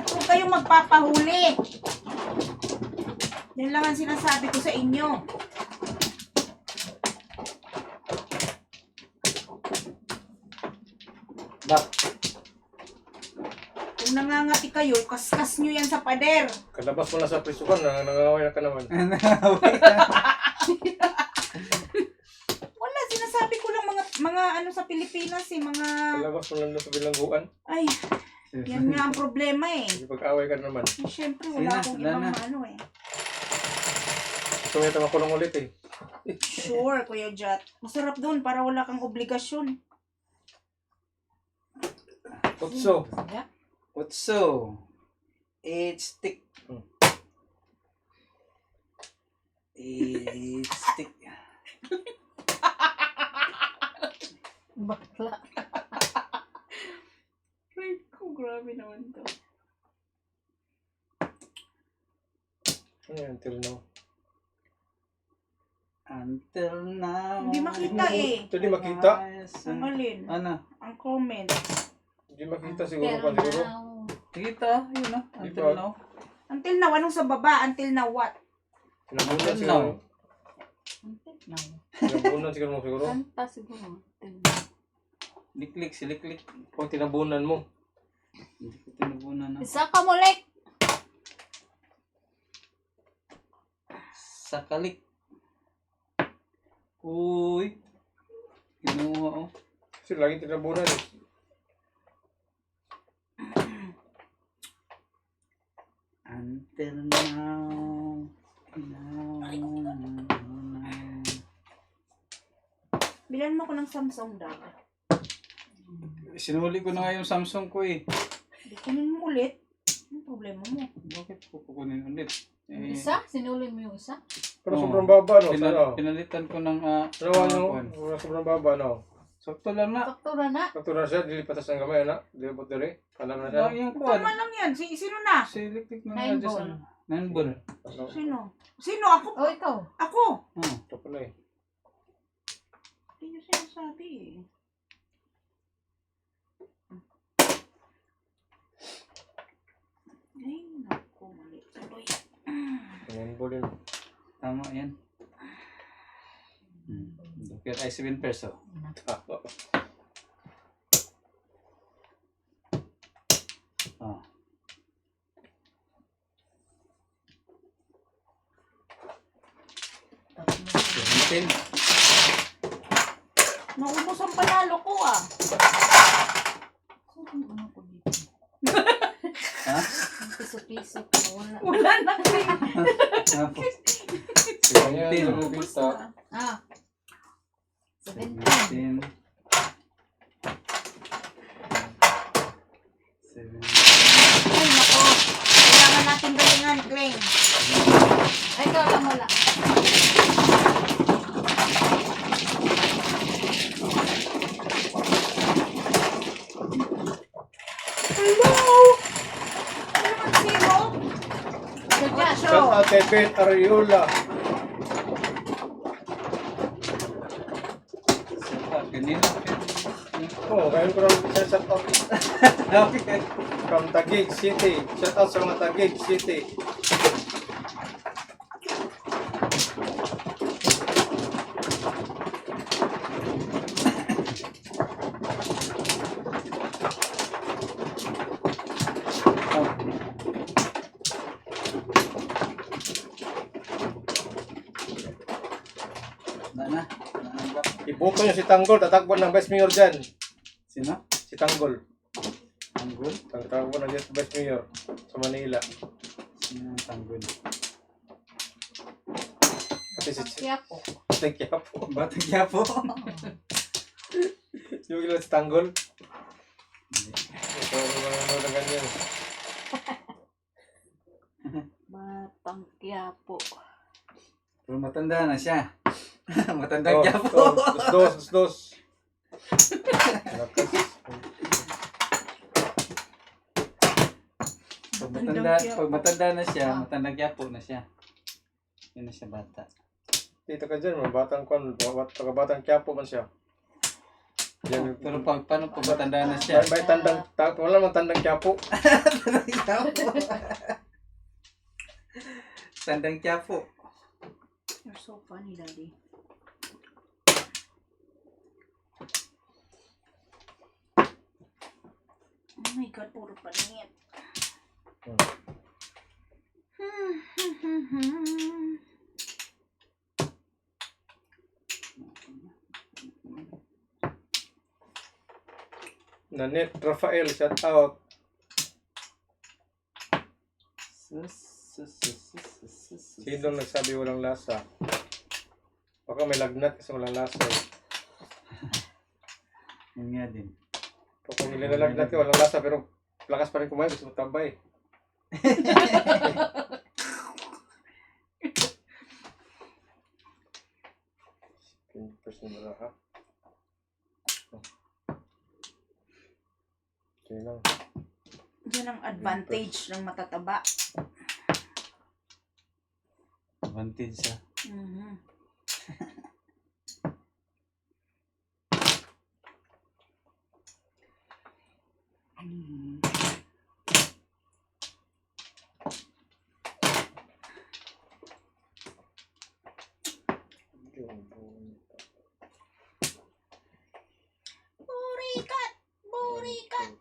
Speaker 4: Kung kayo magpapahuli, yan lang ang sinasabi ko sa inyo.
Speaker 3: Bak.
Speaker 4: Kung nangangati kayo, kaskas nyo yan sa pader.
Speaker 3: Kalabas mo na sa prisukan. Nangangaway na ka naman.
Speaker 4: Wala, sinasabi ko lang mga ano sa Pilipinas mga...
Speaker 3: Kalabas mo lang sa bilangguan.
Speaker 4: Ay, yan nga ang problema eh.
Speaker 3: Pag-away ka naman.
Speaker 4: Eh, syempre, wala
Speaker 1: Sina,
Speaker 4: akong
Speaker 1: wala
Speaker 4: ibang
Speaker 1: na.
Speaker 4: ano eh.
Speaker 3: Gusto mo ito makulong ulit eh.
Speaker 4: Sure, Kuya Jat. Masarap doon para wala kang obligasyon.
Speaker 3: Utso.
Speaker 1: Utso. 8 stick. 8 stick.
Speaker 2: Bakla.
Speaker 4: Right ko, grabe naman to.
Speaker 3: Ano yan? Until now.
Speaker 1: Until now.
Speaker 4: Hindi makita eh.
Speaker 3: Ito di makita.
Speaker 4: Ang alin?
Speaker 1: Ano?
Speaker 4: Ang comment.
Speaker 3: Hindi makita siguro pa
Speaker 2: Pero
Speaker 3: siguro.
Speaker 2: now,
Speaker 1: Kita, yun na.
Speaker 3: Di
Speaker 1: Until
Speaker 3: pa.
Speaker 1: now.
Speaker 4: Until now, anong sa baba? Until now what?
Speaker 3: Tinabunan
Speaker 1: Until
Speaker 3: siguro.
Speaker 2: until now.
Speaker 3: Tinabunan siguro mo siguro.
Speaker 2: Kanta siguro. Until now.
Speaker 1: Liklik, siliklik.
Speaker 3: O tinabunan mo.
Speaker 1: Hindi ko tinubunan na.
Speaker 2: Isa ka mulik.
Speaker 1: Sakalik. Uy. Kinuha oh.
Speaker 3: Kasi lagi tinabunan eh.
Speaker 1: Until now.
Speaker 4: Bilan mo ko ng Samsung daw.
Speaker 1: Sinuli ko na nga yung Samsung ko eh.
Speaker 4: Hindi kunin mo ulit. Anong problema mo?
Speaker 1: Bakit ko kukunin ulit?
Speaker 2: Yung isa? Sinuli mo yung isa?
Speaker 3: Pero
Speaker 1: Oo.
Speaker 3: sobrang baba no. Sana.
Speaker 1: Pinalitan ko ng
Speaker 3: Sobrang baba no.
Speaker 1: sakto lang na.
Speaker 2: Faktura na.
Speaker 3: Pagtura siya, dilipatas ng gamay na. Dilipot diri. Kalam na siya.
Speaker 1: Lang yung kuwan.
Speaker 4: Tama lang yan. Sino na?
Speaker 1: Siliklik na
Speaker 2: Nine
Speaker 1: nga dyan sa
Speaker 2: ball.
Speaker 1: 9 ball.
Speaker 3: Ano?
Speaker 4: Sino? Sino? Ako?
Speaker 2: O ikaw.
Speaker 4: Ako?
Speaker 1: Oh.
Speaker 3: Ito pala eh.
Speaker 4: Hindi nyo sinasabi eh. Ay, naku. Mali. Tuloy.
Speaker 3: Ayan po din.
Speaker 1: Tama yan. Look at ay 7 peso.
Speaker 3: Ah,
Speaker 1: Oh.
Speaker 2: Tapos
Speaker 1: 17.
Speaker 4: Naubos ang panalo ko ah.
Speaker 2: ano ko dito?
Speaker 1: Ha?
Speaker 2: Piso-piso. Wala.
Speaker 4: Wala na.
Speaker 3: ayan.
Speaker 4: Kling.
Speaker 2: Ay, ikaw lang wala.
Speaker 4: Hello! Ano naman zero?
Speaker 2: Sadya.
Speaker 3: Shout out kay Ben Ariola.
Speaker 1: Ganito.
Speaker 3: Oh, ngayon ko lang shout out
Speaker 1: Okay.
Speaker 3: from Taguig City. Shout out sa mga Taguig City.
Speaker 1: Na.
Speaker 3: Ibuto niyo si Tanggol, tatakbo ng Vice Mayor dyan.
Speaker 1: Sino?
Speaker 3: Si Tanggol.
Speaker 1: Tanggol?
Speaker 3: Tatakbo ng Vice Mayor sa Manila.
Speaker 1: Sino ang tanggol?
Speaker 3: Kasi si
Speaker 2: Kaya po.
Speaker 3: Quiapo.
Speaker 1: Batang Quiapo?
Speaker 3: Yung gila si Tanggol.
Speaker 1: Hindi.
Speaker 3: Ito ang mga na ganyan.
Speaker 2: Batang Quiapo.
Speaker 1: Pero matanda na siya. Matanda
Speaker 3: Oh,
Speaker 1: Quiapo.
Speaker 3: dos. Lakas.
Speaker 1: Pag matanda na siya, matanda Quiapo na siya. Yun na siya bata.
Speaker 3: Dito ka dyan, mga batang kwan, batang Quiapo man siya. Yan,
Speaker 1: Pero paano pag matanda na siya?
Speaker 3: may tandang, wala mang tandang Quiapo.
Speaker 1: Tandang Quiapo. Tandang Quiapo.
Speaker 4: You're so funny, Daddy. Oh my God, puro paningit.
Speaker 3: Nanette Rafael, shout out. Sino nagsabi walang lasa? Baka may lagnat kasi walang lasa.
Speaker 1: Yun nga din.
Speaker 3: Kung nilalagnat ka, walang lasa pero lakas pa rin kumain, gusto mo tambay. Ha? Okay lang.
Speaker 4: Yan ang advantage ng matataba.
Speaker 1: Advantage siya.
Speaker 4: Mhm. Burikat! Burikat!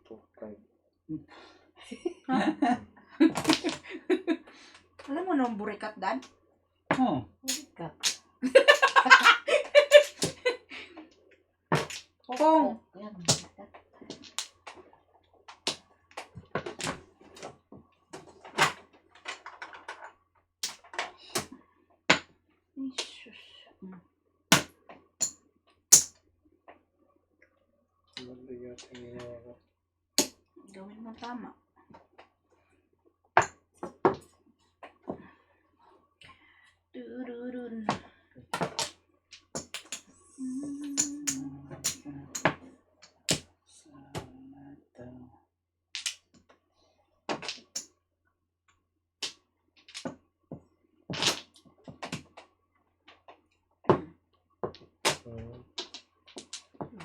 Speaker 4: Alam mo nung burikat, Dad?
Speaker 1: Oh.
Speaker 2: Burikat.
Speaker 4: Kung.
Speaker 2: Yan, burikat.
Speaker 4: Ay, sus. Gawin mo tama. Dururun.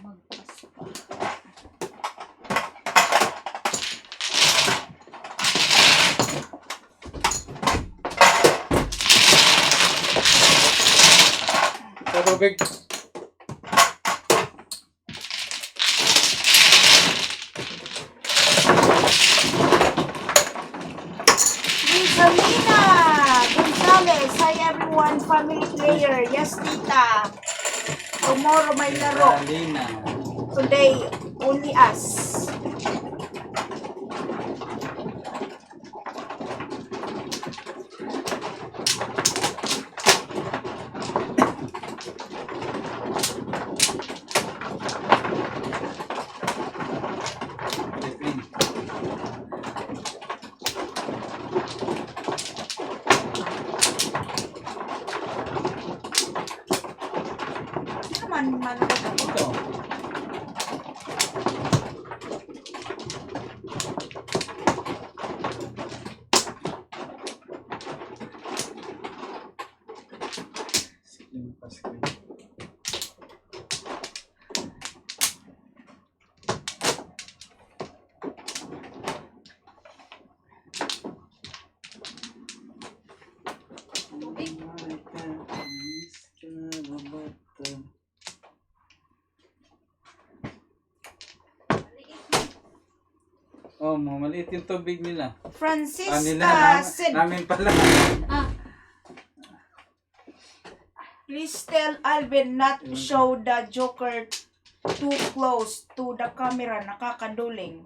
Speaker 2: Magpas pa.
Speaker 3: Tubig.
Speaker 4: Salina Gonzalez, hi everyone, family player. Yes, tita. Tomorrow may laro.
Speaker 1: Salina.
Speaker 4: Today, only us.
Speaker 1: Oh, maliit yung tubig nila. nila.
Speaker 4: Francisca said,
Speaker 1: Namin pala.
Speaker 2: Ah,
Speaker 4: please tell Alvin not to show the Joker too close to the camera. Nakakaduling.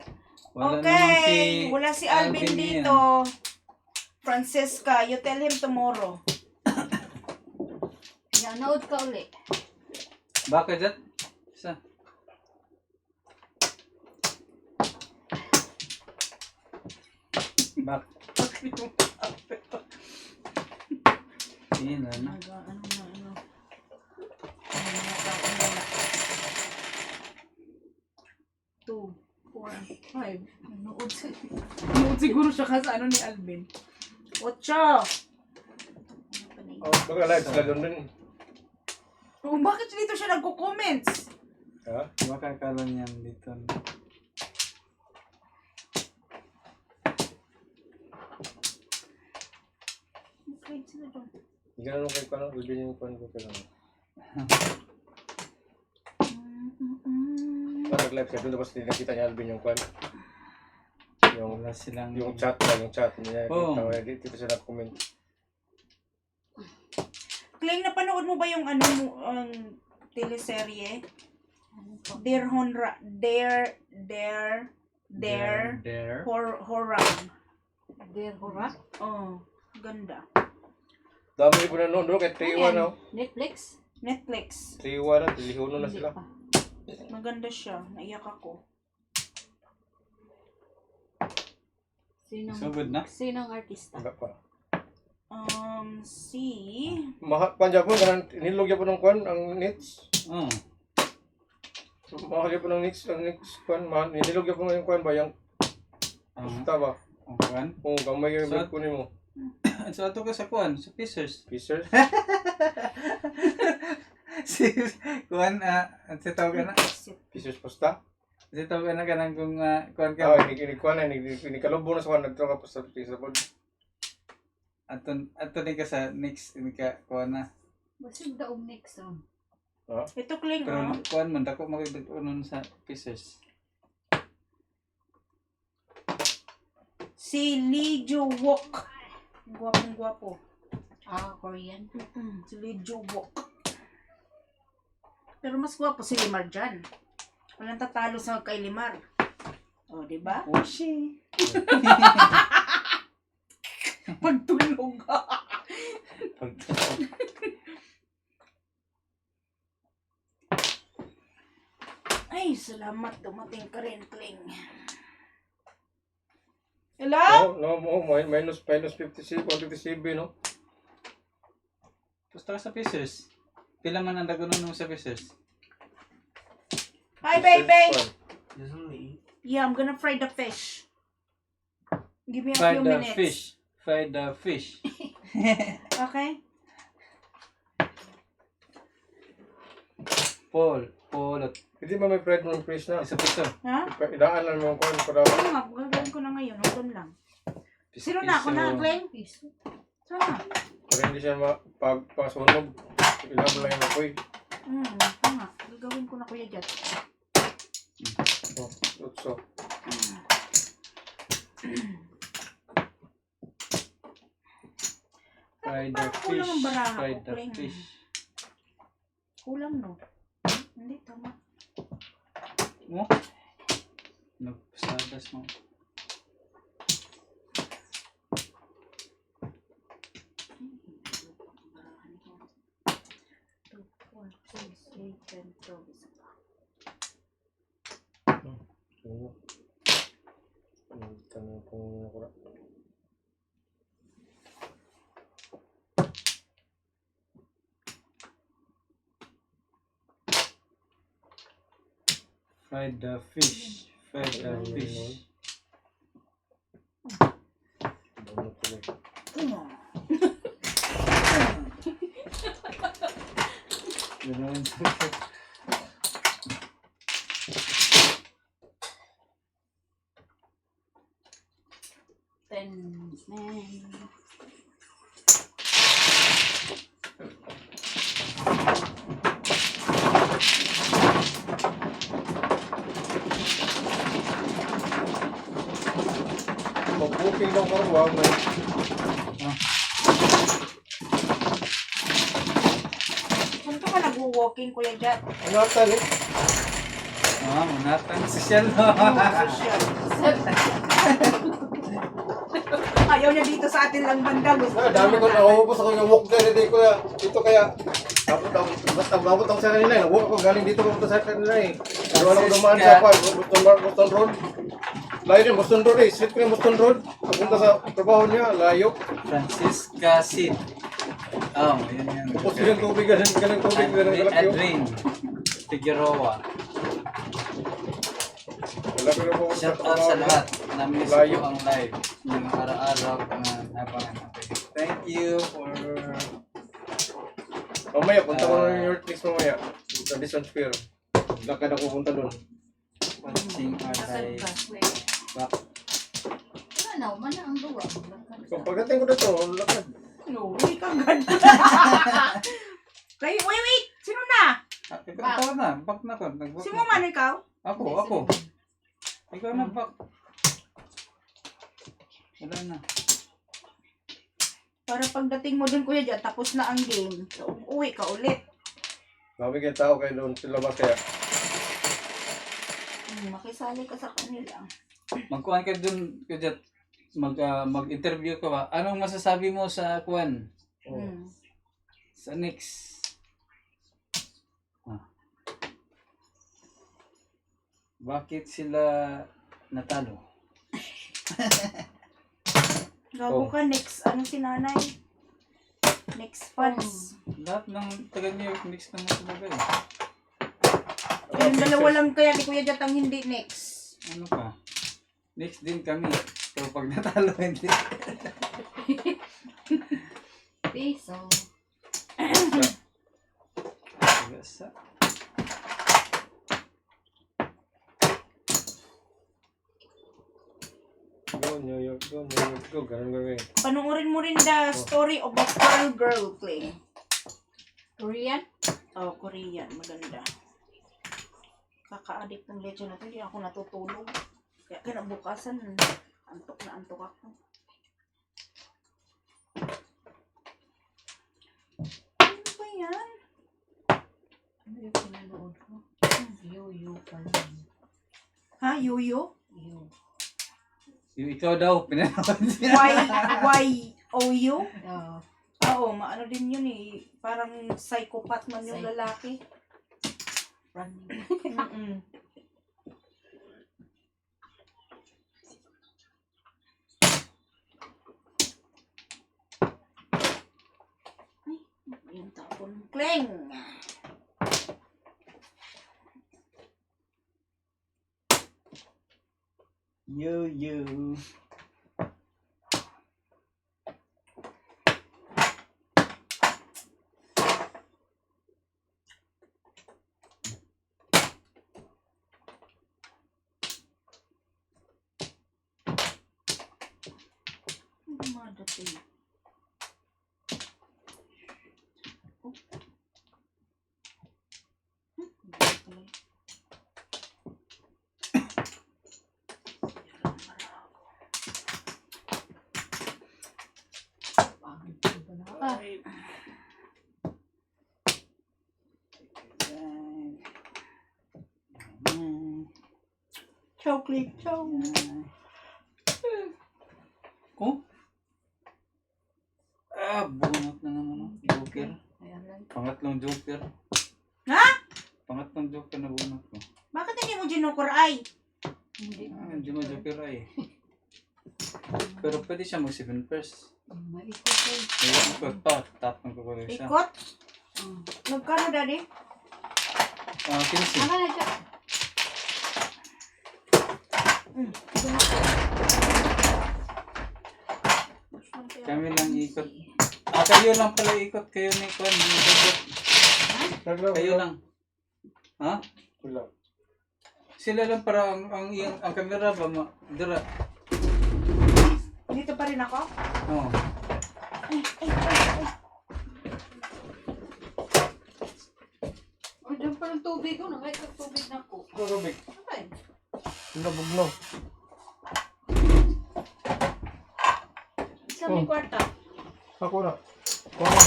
Speaker 1: Wala naman
Speaker 4: Okay, wala si Alvin
Speaker 1: Alvin
Speaker 4: dito. Francesca, you tell him tomorrow.
Speaker 2: nanood ka uli.
Speaker 1: Baka dyan? Isa. Bak. Yan na.
Speaker 2: Ano. Two, four, five. Nanood siguro siya ka sa ano ni Alvin.
Speaker 4: Ocho.
Speaker 3: Oh, baka live sila doon din.
Speaker 4: Oh, bakit dito siya nagko-comments?
Speaker 3: Ha?
Speaker 1: Baka kala niyan dito.
Speaker 4: Okay, sino doon?
Speaker 3: Hindi ka naman kayo paano, Alvin yung kuhan ko kailangan. Parang nag-live siya doon, tapos nakita niya Alvin yung kuhan.
Speaker 1: Wala silang...
Speaker 3: Yung chat lang, yung chat niya.
Speaker 1: Oo.
Speaker 3: Dito siya nag-comment.
Speaker 4: Kling, napanood mo ba yung ano mo, ang teleserye? Dear Honra, Dare,
Speaker 1: There.
Speaker 4: Horang.
Speaker 2: Dear Hora.
Speaker 4: Oh, ganda.
Speaker 3: Dami ko na noon doon, kahit 3-1 na.
Speaker 2: Netflix?
Speaker 4: Netflix.
Speaker 3: 3-1 na, tilihuno na
Speaker 2: Hindi
Speaker 3: sila.
Speaker 2: pa.
Speaker 4: Maganda siya. Naiyak ako.
Speaker 1: Sugod na?
Speaker 2: Sinong artista?
Speaker 3: Wala pa.
Speaker 4: Si...
Speaker 3: Panjab mo, nilog niya po ng kuhan, ang nits.
Speaker 1: Oh.
Speaker 3: Mahal niya po ng nits, ang nits kuhan, nilog niya po ng kuhan ba, yung basta ba?
Speaker 1: Ang kuwan?
Speaker 3: Kung gamay yung
Speaker 1: So-
Speaker 3: break kunin mo.
Speaker 1: So, ato ka sa kuwan, sa Pacers.
Speaker 3: Pieces?
Speaker 1: Si kuwan, si tawag ka na.
Speaker 3: Pieces posta?
Speaker 1: Si tawag ka na kanang kung kuwan
Speaker 3: Ah,
Speaker 1: ka.
Speaker 3: inikuhan na, inikalubbo na sa kuhan, nagtrawa po sa pod.
Speaker 1: Ato din ka sa next, hindi ka kuwan na.
Speaker 2: Basig daog next round.
Speaker 4: Ito, Kling,
Speaker 1: Pero kuwan mo, dako magdagkunon sa Pacers.
Speaker 4: Si Lee Joo-wook. Gwapong-gwapo.
Speaker 2: Korean.
Speaker 4: Si Lee Joo-wook. Pero mas gwapo si Limar dyan. Walang tatalo sa kay Limar. O, oh, diba?
Speaker 1: Washi.
Speaker 4: Pagtulog. Ay, salamat. Dumating ka rin, Kling. Hello?
Speaker 3: Minus 57, 157, no?
Speaker 1: Gusto ka sa Pacers? Pila man ang dagunon mo sa Pacers?
Speaker 4: Hi, baby.
Speaker 3: Pieces,
Speaker 4: Yeah, I'm gonna fry the fish. Give me a
Speaker 1: Fry
Speaker 4: few
Speaker 1: the
Speaker 4: minutes.
Speaker 1: fish. Fry the fish.
Speaker 4: Okay?
Speaker 1: Paul.
Speaker 3: Hindi ba may pride mo ng fish na?
Speaker 1: Isa piso.
Speaker 4: Ha?
Speaker 3: Idaan lang mo ang kuhan para
Speaker 4: Ano nga, gagawin ko na ngayon. Hold on lang. Sino na ako na, Glenn?
Speaker 2: Piso.
Speaker 4: Sana.
Speaker 3: para hindi siya pagpasunog. Ilan mo lang yung apoy.
Speaker 4: Ito nga. Gagawin ko na, Kuya Jet.
Speaker 3: Oh, so.
Speaker 1: Fry the
Speaker 4: Parang
Speaker 1: fish.
Speaker 4: kulang ang baraha
Speaker 1: Fry
Speaker 4: ko,
Speaker 1: the
Speaker 4: Glenn.
Speaker 1: fish.
Speaker 4: Kulang, no? Hindi, tama.
Speaker 1: Mo? Nagpasadas mo.
Speaker 3: Oo. Tanong ko muna ko na.
Speaker 1: Fry the fish. Fry the fish.
Speaker 3: Ano tuloy?
Speaker 1: Ganoon.
Speaker 2: Man.
Speaker 3: walking daw karon wa may.
Speaker 4: Kung ka ba nag-walking, Kuya Jat?
Speaker 3: Angatan eh.
Speaker 1: Manatang social no.
Speaker 4: Social. Ayaw niya dito sa atin lang banda. Gusto
Speaker 3: Ah, dami ko nakupos ako yung walk there dito kaya dito kaya dapat daw basta mabot ako sa kanila eh. Walk ako galing dito papunta sa kanila eh. Pero wala ko dumaan sa Kwan, Boston Road. Layo din Boston Road eh. Street ko yung Boston Road. Papunta sa trabaho niya, layo.
Speaker 1: Francisca Sid. Yun yan.
Speaker 3: Tapos yung tubig, ganang tubig, ganang kalakyo.
Speaker 1: Adrian Figueroa.
Speaker 3: Wala ko na po
Speaker 1: Shout out sa lahat. Namiss
Speaker 3: Layo.
Speaker 1: ko ang live. Yung araw-araw na nabangan. Okay. Thank you for...
Speaker 3: Mamaya, punta ko na yung York Knicks mamaya. Sa Dison Fair. Lakad ako punta doon.
Speaker 1: watching our
Speaker 2: Nasaan
Speaker 1: live.
Speaker 2: ka? Wait.
Speaker 1: Back.
Speaker 2: Ano, mana ang duwa.
Speaker 3: So, pagdating ko dito, lakad.
Speaker 4: No, wait kang ganda. Kayo, wait. Sino na?
Speaker 1: Ikaw na. Back na ko. Nag-back
Speaker 4: Si
Speaker 1: na
Speaker 4: mo
Speaker 1: ko.
Speaker 4: man ikaw?
Speaker 1: Ako. Ikaw na back. Wala na.
Speaker 4: Para pagdating mo dun, Kuya Jat, tapos na ang game. So, uwi ka ulit.
Speaker 3: Sabi kayo tao kayo doon sa labas kaya.
Speaker 4: Makisali ka sa kanila.
Speaker 1: Magkuhan ka dun, Kajat. Mag-interview ka ba? Anong masasabi mo sa kuhan?
Speaker 4: Hmm.
Speaker 1: Sa next? Bakit sila natalo?
Speaker 4: Gago ka, next, ano si nanay? Next funds.
Speaker 1: Lahat ng taga New York next naman talaga eh.
Speaker 4: Yung dalawa lang kaya ni Kuya Jat ang hindi next.
Speaker 1: Ano ka? Next din kami. Pero pag natalo hindi.
Speaker 2: Piso.
Speaker 1: Gasa.
Speaker 3: Go New York, go New York, go. Ganun gawin.
Speaker 4: Panuorin mo rin the story of the Pearl Girl play.
Speaker 2: Korean?
Speaker 4: Oh, Korean. Maganda. Kaka-addict ng leche na ito. Hindi ako natutulog. Kaya kinabukasan, antok na antok ako. Ano ba yan?
Speaker 2: Ano yung pinanood ko? Yo-yo pa lang.
Speaker 4: Ha? Yuyo?
Speaker 2: Yo.
Speaker 1: Yung ikaw daw, pinanood siya.
Speaker 4: Y-O-U?
Speaker 2: Oo.
Speaker 4: Oo, maano din yun eh. Parang psychopath man yung lalaki.
Speaker 2: Running.
Speaker 4: Mm-mm. Ay, yung tapon. Kleng!
Speaker 1: Yo.
Speaker 4: Ano madating? Oh.
Speaker 2: Pangit ko na ka.
Speaker 4: Chocolate, chocolate.
Speaker 1: Oh? Bunot na naman. Joker.
Speaker 2: Ayan lang.
Speaker 1: Pangatlong Joker.
Speaker 4: Ha?
Speaker 1: Pangatlong Joker na bunot ko.
Speaker 4: Bakit hindi mo ginukur ay?
Speaker 2: Hindi.
Speaker 1: Hindi mo Joker ay. Pero pwede siya mag-7 first.
Speaker 2: Maikot ko.
Speaker 1: Kaya ikot pa. Tapang ko pa siya.
Speaker 4: Ikot? Magkano, daddy?
Speaker 1: 15.
Speaker 2: Aka na dyan.
Speaker 1: Kami lang ikot. Kayo lang pala ikot. Kayo ni Kwan. Kayo lang. Ha?
Speaker 3: Wala.
Speaker 1: Sila lang para ang camera ba dira.
Speaker 4: Dito pa rin ako?
Speaker 1: Oh.
Speaker 2: O, dyan pa ng tubig ko. Nakaikat tubig na ko.
Speaker 3: Tubig.
Speaker 2: Okay.
Speaker 3: Nabugno.
Speaker 4: sa may kwarta.
Speaker 3: Ako na. Kuha na.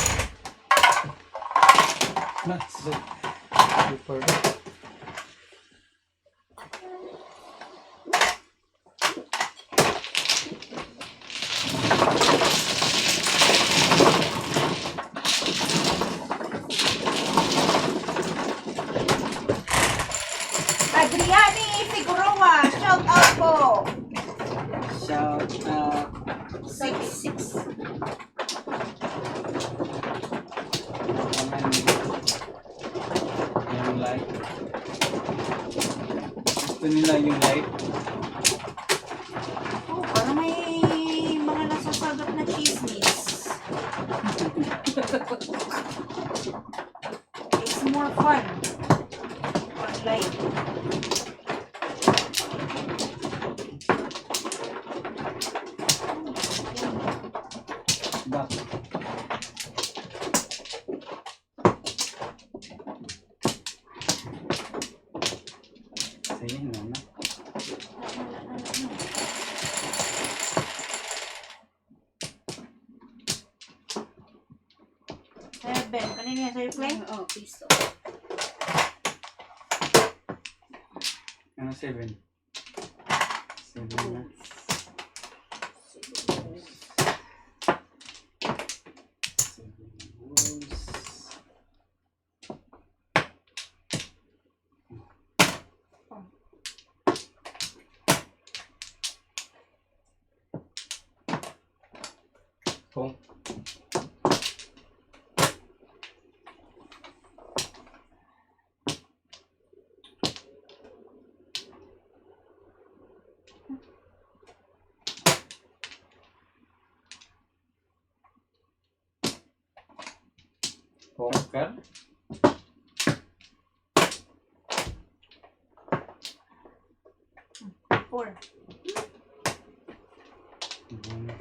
Speaker 1: Nice.
Speaker 3: Super.
Speaker 4: Adriani Figueroa, shout out po.
Speaker 1: Shout out.
Speaker 4: 6.
Speaker 1: Naman yung live. Gusto nila yung live.
Speaker 4: Oh, parang may mga nasasagot na chismis. It's more fun. Pag live.
Speaker 1: Back. Sige, no na.
Speaker 4: Seven. Kanina yan sa'yo, Clay?
Speaker 2: Oh, piso.
Speaker 1: Ano 7? 7 na.
Speaker 3: Kung. Kung.
Speaker 1: Oscar?
Speaker 4: Four.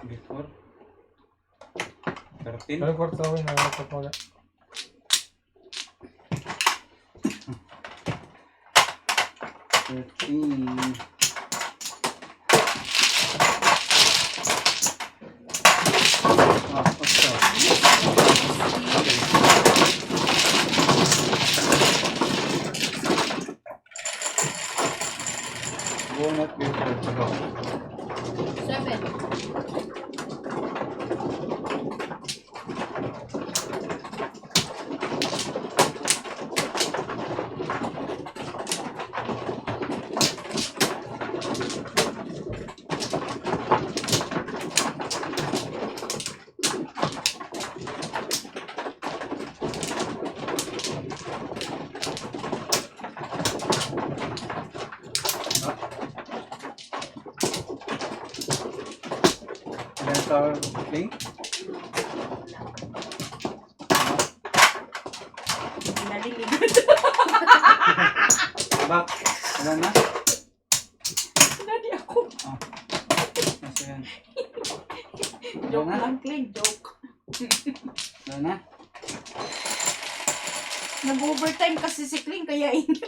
Speaker 1: Before? 13?
Speaker 3: Ano kwarta ko na nakapag mo na?
Speaker 1: Bonus before.
Speaker 2: 7.
Speaker 1: That's our thing.
Speaker 4: Naliligot.
Speaker 1: Back. Wala na?
Speaker 4: Nadi ako.
Speaker 1: Kasi yan.
Speaker 4: Joke
Speaker 1: Wala na?
Speaker 4: lang, Clay. Joke.
Speaker 1: Wala na?
Speaker 4: Nag-overtime kasi si Kling, kaya
Speaker 1: 1, 2, 3.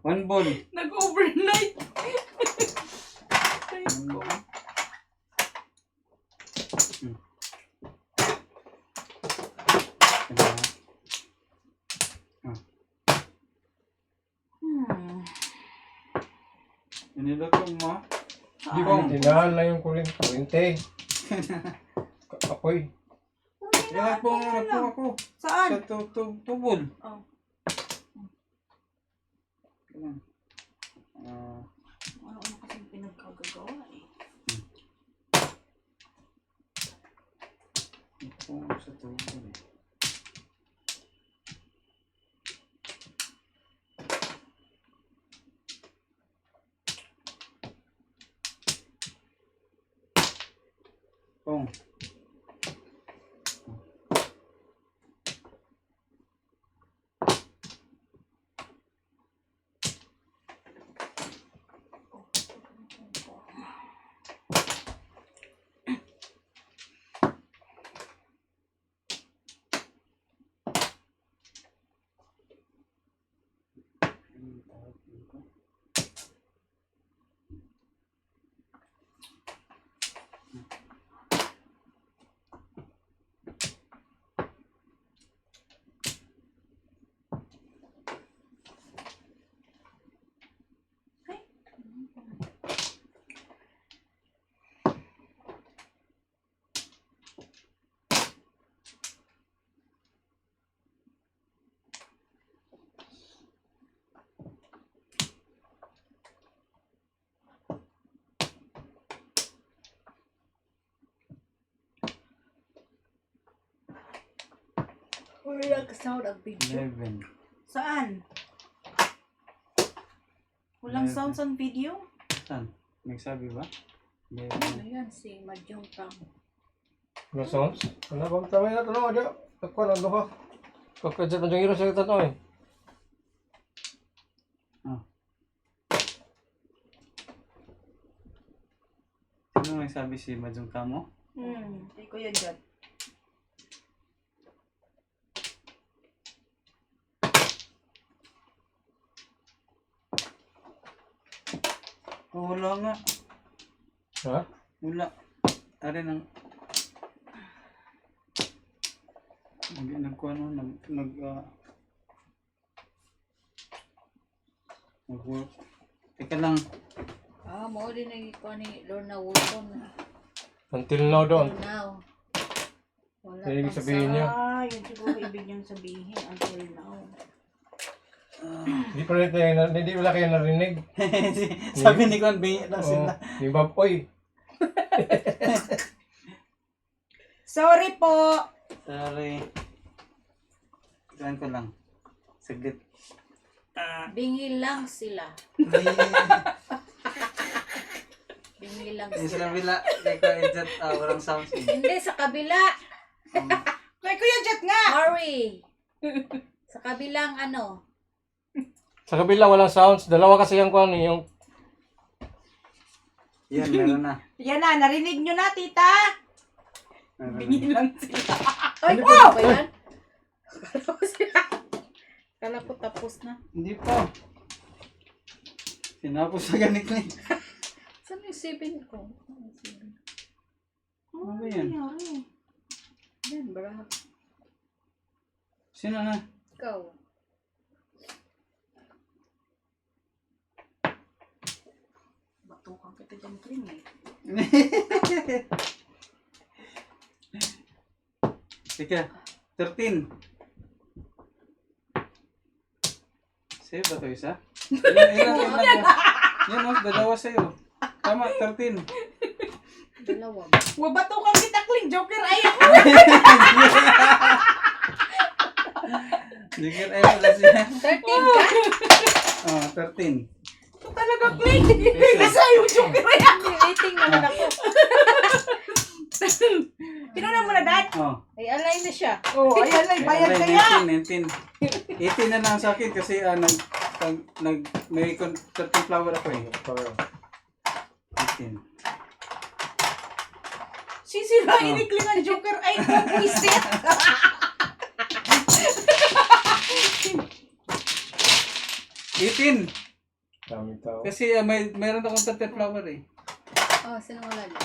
Speaker 1: One ball.
Speaker 4: nag-overnight. Ay,
Speaker 1: One
Speaker 4: ko.
Speaker 1: ball. Iniluto mo?
Speaker 3: Di ko, tinahan lang yung kurente. Apoy.
Speaker 1: Ilag po ako.
Speaker 4: Saan?
Speaker 1: Sa tubol.
Speaker 4: Oh.
Speaker 1: Kailan?
Speaker 4: Ano kasi pinagkagagawa eh.
Speaker 1: Ito sa tubol eh. Pong.
Speaker 2: Wala ka sound ang video.
Speaker 1: 11.
Speaker 4: Saan? Walang
Speaker 1: Meron.
Speaker 4: sounds on video?
Speaker 1: Saan? Nagsabi ba? 11.
Speaker 2: Ayan si Madyong Pang.
Speaker 3: No sounds? Ano bang tama na tanong aja? Ako na duha. Kakadjat man jang iro sa tanong eh.
Speaker 1: Sino nagsabi si Majong Kamo?
Speaker 4: Kay Kuya Jot.
Speaker 1: Oh, wala nga.
Speaker 3: Ha?
Speaker 1: Wala. Are nang... Nagkuha no, nag-work. Teka lang.
Speaker 2: Mo din nagikuha ni Lorna Woolton.
Speaker 3: Until now daw.
Speaker 2: Until now. Wala
Speaker 3: Ano ibig
Speaker 2: pang
Speaker 3: sabihin
Speaker 2: sound.
Speaker 3: niya?
Speaker 4: Yun siguro ibig niyang sabihin until now.
Speaker 3: Hindi pa rin tayo, hindi wala kayo narinig.
Speaker 1: Sabi ni Kwan, bingi lang
Speaker 3: Oo.
Speaker 1: sila.
Speaker 3: Di ba, oy?
Speaker 4: Sorry po!
Speaker 1: Sorry. Tignan ko lang. Saglit.
Speaker 2: Bingi lang sila. Bingi lang
Speaker 1: Yung
Speaker 2: sila.
Speaker 1: sila bila, kay Kuya Ejat, walang sounds eh.
Speaker 2: Hindi, sa kabila.
Speaker 4: Kay Kuya Jot nga!
Speaker 2: Hurry! Sa kabilang ano.
Speaker 3: Sa kabila, walang sounds. Dalawa kasi yung kwan, yung...
Speaker 1: Yan, meron na.
Speaker 4: Yan na, narinig nyo na, tita!
Speaker 1: Meron na.
Speaker 4: Bingi lang sila.
Speaker 2: Ay, ano ba yan? Kala ko sila. Kala ko tapos na.
Speaker 1: Hindi pa. Sinapos sa ganit na eh.
Speaker 2: Saan yung 7 ko?
Speaker 1: Ano ba yan?
Speaker 4: nangyari?
Speaker 2: Yan, bra.
Speaker 1: Sino na?
Speaker 2: Ikaw.
Speaker 4: Batukan kita dyan, Kling eh.
Speaker 1: Teka, 13. Sa'yo ba ito isa? Ilan? Yan o, dalawa sa'yo. Tama, 13.
Speaker 2: Dalawa.
Speaker 4: Wabatukan kita, Kling. Joker ay ako.
Speaker 1: Jigger ay wala siya.
Speaker 2: 13 ka?
Speaker 1: Oh, 13.
Speaker 4: Ito talaga, Kling. Kasi yung Joker ay ako.
Speaker 2: Waiting naman ako.
Speaker 4: Pinuna mo na, Dad.
Speaker 1: Oh.
Speaker 2: Ay, alay na siya.
Speaker 4: Oh, ayan na, bayad kaya.
Speaker 1: 19. 18 na lang sa akin kasi may 13 flower ako eh. 18.
Speaker 4: Sisirain ni Kling ang Joker ay kuwisit.
Speaker 3: Dami tao.
Speaker 1: Kasi mayroon akong 13 flower eh.
Speaker 2: Oh, sino wala na?